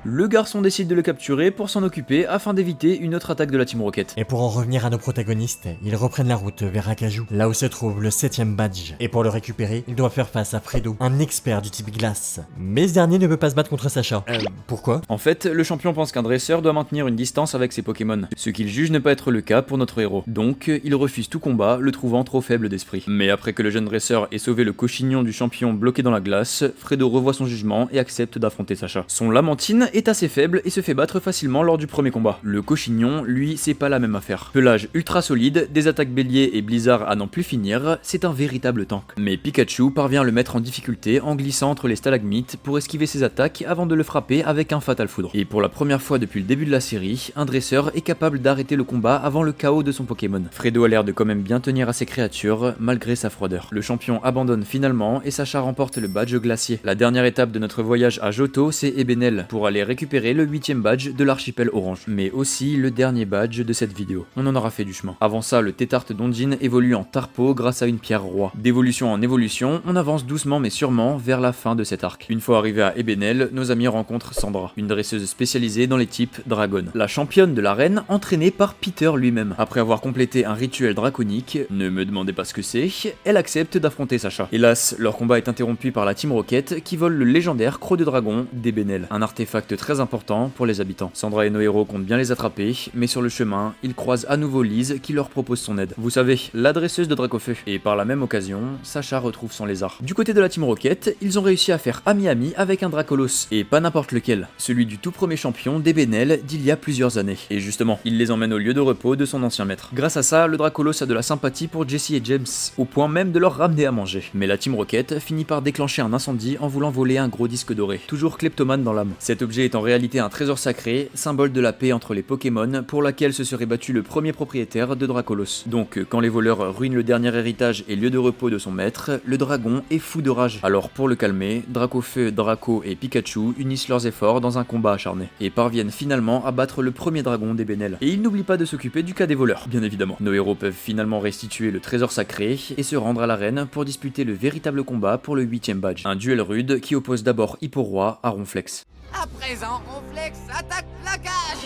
Le garçon décide de le capturer pour s'en occuper afin d'éviter une autre attaque de la Team Rocket. Et pour en revenir à nos protagonistes, ils reprennent la route vers Akaju, là où se trouve le 7ème badge. Et pour le récupérer, ils doivent faire face à Fredo, un expert du type glace. Mais ce dernier ne veut pas se battre contre Sacha. Pourquoi? En fait, le champion pense qu'un dresseur doit maintenir une distance avec ses Pokémon, ce qu'il juge ne pas être le cas pour notre héros. Donc, il refuse tout combat, le trouvant trop faible d'esprit. Mais après que le jeune dresseur ait sauvé le cochignon du champion bloqué dans la glace, Fredo revoit son jugement et accepte d'affronter Sacha. Son Lamantine est assez faible et se fait battre facilement lors du premier combat. Le cochignon, lui, c'est pas la même affaire. Pelage ultra solide, des attaques bélier et blizzard à n'en plus finir, c'est un véritable tank. Mais Pikachu parvient à le mettre en difficulté en glissant entre les stalagmites pour esquiver ses attaques avant de le frapper avec un fatal foudre. Et pour la première fois depuis le début de la série, un dresseur est capable d'arrêter le combat avant le chaos de son Pokémon. Fredo a l'air de quand même bien tenir à ses créatures malgré sa froideur. Le champion abandonne finalement et Sacha remporte le badge glacier. La dernière étape de notre voyage à Johto, c'est Ebenel pour aller récupérer le 8ème badge de l'archipel orange, mais aussi le dernier badge de cette vidéo. On en aura fait du chemin. Avant ça, le Tétarte d'Ondine évolue en Tarpo grâce à une pierre roi. D'évolution en évolution, on avance doucement mais sûrement vers la fin de cet arc. Une fois arrivé à Ebenel, nos amis rencontrent Sandra, une dresseuse spécialisée dans les types Dragon, la championne de l'arène entraînée par Peter lui-même. Après avoir complété un rituel draconique, ne me demandez pas ce que c'est, elle accepte d'affronter Sacha. Hélas, leur combat est interrompu par la Team Rocket qui vole le légendaire croc de dragon d'Ebenel, un artefact très important pour les habitants. Sandra et nos héros comptent bien les attraper, mais sur le chemin, ils croisent à nouveau Lise qui leur propose son aide. Vous savez, la dresseuse de Dracofeu. Et par la même occasion, Sacha retrouve son lézard. Du côté de la Team Rocket, ils ont réussi à faire ami-ami avec un Dracolos, et pas n'importe lequel, celui du tout premier champion d'Ebenel d'il y a plusieurs années. Et justement, il les emmène au lieu de repos de son ancien maître. Grâce à ça, le Dracolos a de la sympathie pour Jesse et James, au point même de leur ramener à manger. Mais la Team Rocket finit par déclencher un incendie en voulant voler un gros disque doré, toujours kleptomane dans l'âme. Cet objet est en réalité un trésor sacré, symbole de la paix entre les Pokémon, pour laquelle se serait battu le premier propriétaire de Dracolos. Donc, quand les voleurs ruinent le dernier héritage et lieu de repos de son maître, le dragon est fou de rage. Alors pour le calmer, Dracofeu, Draco et Pikachu unissent leurs efforts dans un combat acharné, et parviennent finalement à battre le premier dragon d'Ebenel. Et ils n'oublient pas de s'occuper du cas des voleurs, bien évidemment. Nos héros peuvent finalement restituer le trésor sacré et se rendre à l'arène pour disputer le véritable combat pour le 8ème badge. Un duel rude qui oppose d'abord Hipporoi à Ronflex. À présent, Ronflex attaque plaquage.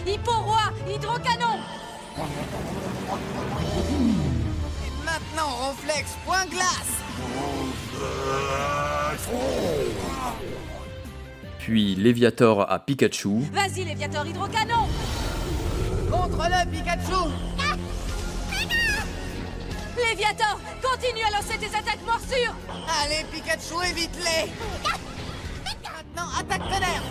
Hipporoi, hydrocanon. Et maintenant, Ronflex, point glace. Puis Léviator à Pikachu. Vas-y, Léviator, hydrocanon. Contre le Pikachu. Léviathan, continue à lancer tes attaques morsures. Allez, Pikachu, évite-les. Maintenant, attaque tonnerre.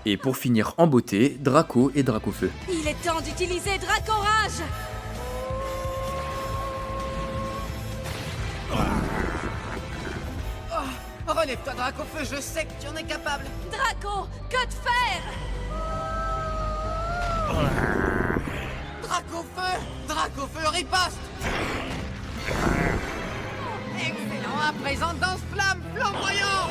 Et pour finir en beauté, Draco et Dracofeu. Il est temps d'utiliser Dracorage. Oh, relève-toi, Dracofeu, je sais que tu en es capable. Draco, que de faire? Dracofeu, riposte. Excellent, à présent, danse-flamme flamboyant.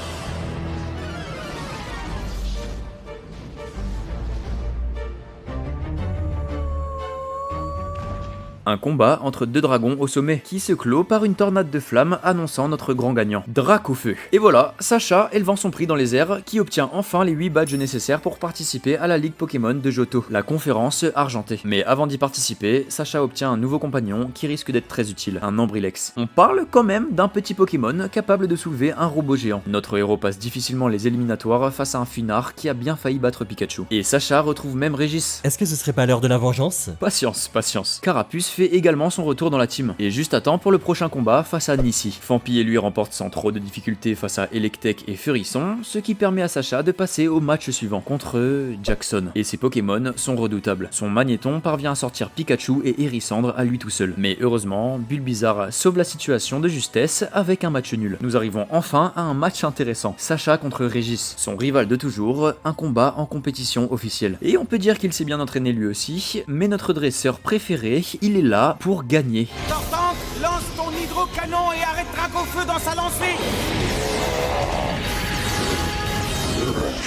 Un combat entre deux dragons au sommet, qui se clôt par une tornade de flammes annonçant notre grand gagnant, Dracofeu. Et voilà, Sacha élevant son prix dans les airs, qui obtient enfin les 8 badges nécessaires pour participer à la Ligue Pokémon de Johto, la conférence argentée. Mais avant d'y participer, Sacha obtient un nouveau compagnon qui risque d'être très utile, un Ambrilex. On parle quand même d'un petit Pokémon capable de soulever un robot géant. Notre héros passe difficilement les éliminatoires face à un Funard qui a bien failli battre Pikachu. Et Sacha retrouve même Régis. Est-ce que ce serait pas l'heure de la vengeance? Patience, patience. Carapuce fait également son retour dans la team, et juste à temps pour le prochain combat face à Nissi. Fampi et lui remportent sans trop de difficultés face à Electek et Furisson, ce qui permet à Sacha de passer au match suivant contre Jackson. Et ses Pokémon sont redoutables. Son Magnéton parvient à sortir Pikachu et Hérissandre à lui tout seul. Mais heureusement, Bulbizarre sauve la situation de justesse avec un match nul. Nous arrivons enfin à un match intéressant. Sacha contre Régis, son rival de toujours, un combat en compétition officielle. Et on peut dire qu'il s'est bien entraîné lui aussi, mais notre dresseur préféré, il est là pour gagner. Tortank, lance ton hydrocanon et arrête Dracofeu dans sa lancée.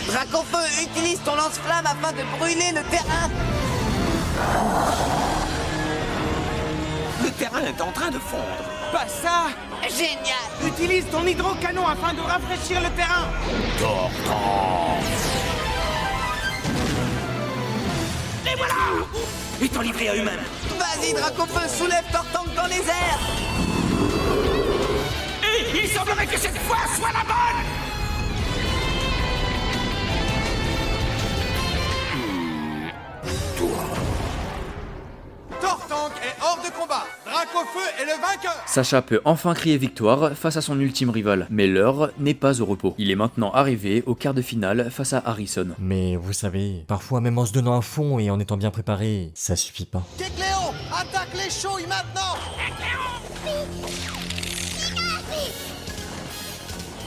Dracofeu, utilise ton lance-flamme afin de brûler le terrain. Le terrain est en train de fondre. Pas ça. Génial. Utilise ton hydrocanon afin de rafraîchir le terrain. Tortank. Les voilà. Étant livré à eux-mêmes. Vas-y, Dracofeu, soulève Tortank dans les airs. Et il semblerait que cette fois soit la bonne. Tortank est hors de combat. Dracofeu est le vainqueur. Sacha peut enfin crier victoire face à son ultime rival, mais l'heure n'est pas au repos. Il est maintenant arrivé au quart de finale face à Harrison. Mais vous savez, parfois même en se donnant à fond et en étant bien préparé, ça suffit pas. Kecléon, attaque les chouilles maintenant.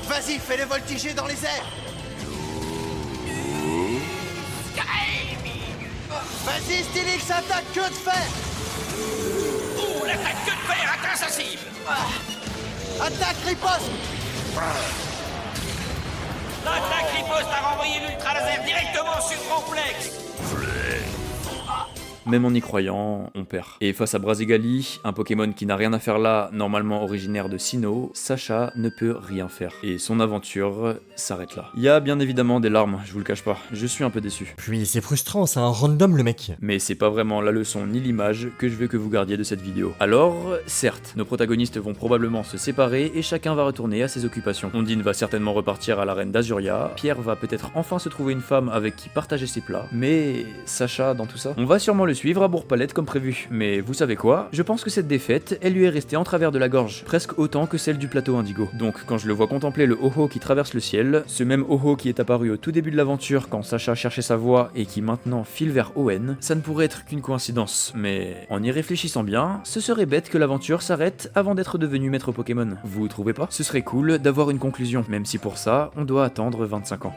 Vas-y, fais-les voltiger dans les airs. Vas-y, Stylix, attaque queue de fer. Ouh, l'attaque queue de fer atteint sa cible. Attaque riposte. L'attaque riposte a renvoyé l'ultra laser directement sur Complexe. Même en y croyant, on perd. Et face à Brazigali, un Pokémon qui n'a rien à faire là, normalement originaire de Sinnoh, Sacha ne peut rien faire. Et son aventure s'arrête là. Il y a bien évidemment des larmes, je vous le cache pas. Je suis un peu déçu. Puis c'est frustrant, c'est un random le mec. Mais c'est pas vraiment la leçon ni l'image que je veux que vous gardiez de cette vidéo. Alors, certes, nos protagonistes vont probablement se séparer et chacun va retourner à ses occupations. Ondine va certainement repartir à l'arène d'Azuria, Pierre va peut-être enfin se trouver une femme avec qui partager ses plats, mais Sacha dans tout ça, on va sûrement le suivre à Bourg-Palette comme prévu. Mais vous savez quoi? Je pense que cette défaite, elle lui est restée en travers de la gorge, presque autant que celle du plateau Indigo. Donc quand je le vois contempler le Ho-Oh qui traverse le ciel, ce même Ho-Oh qui est apparu au tout début de l'aventure quand Sacha cherchait sa voie et qui maintenant file vers Hoenn, ça ne pourrait être qu'une coïncidence. Mais en y réfléchissant bien, ce serait bête que l'aventure s'arrête avant d'être devenu maître Pokémon. Vous trouvez pas? Ce serait cool d'avoir une conclusion, même si pour ça, on doit attendre 25 ans.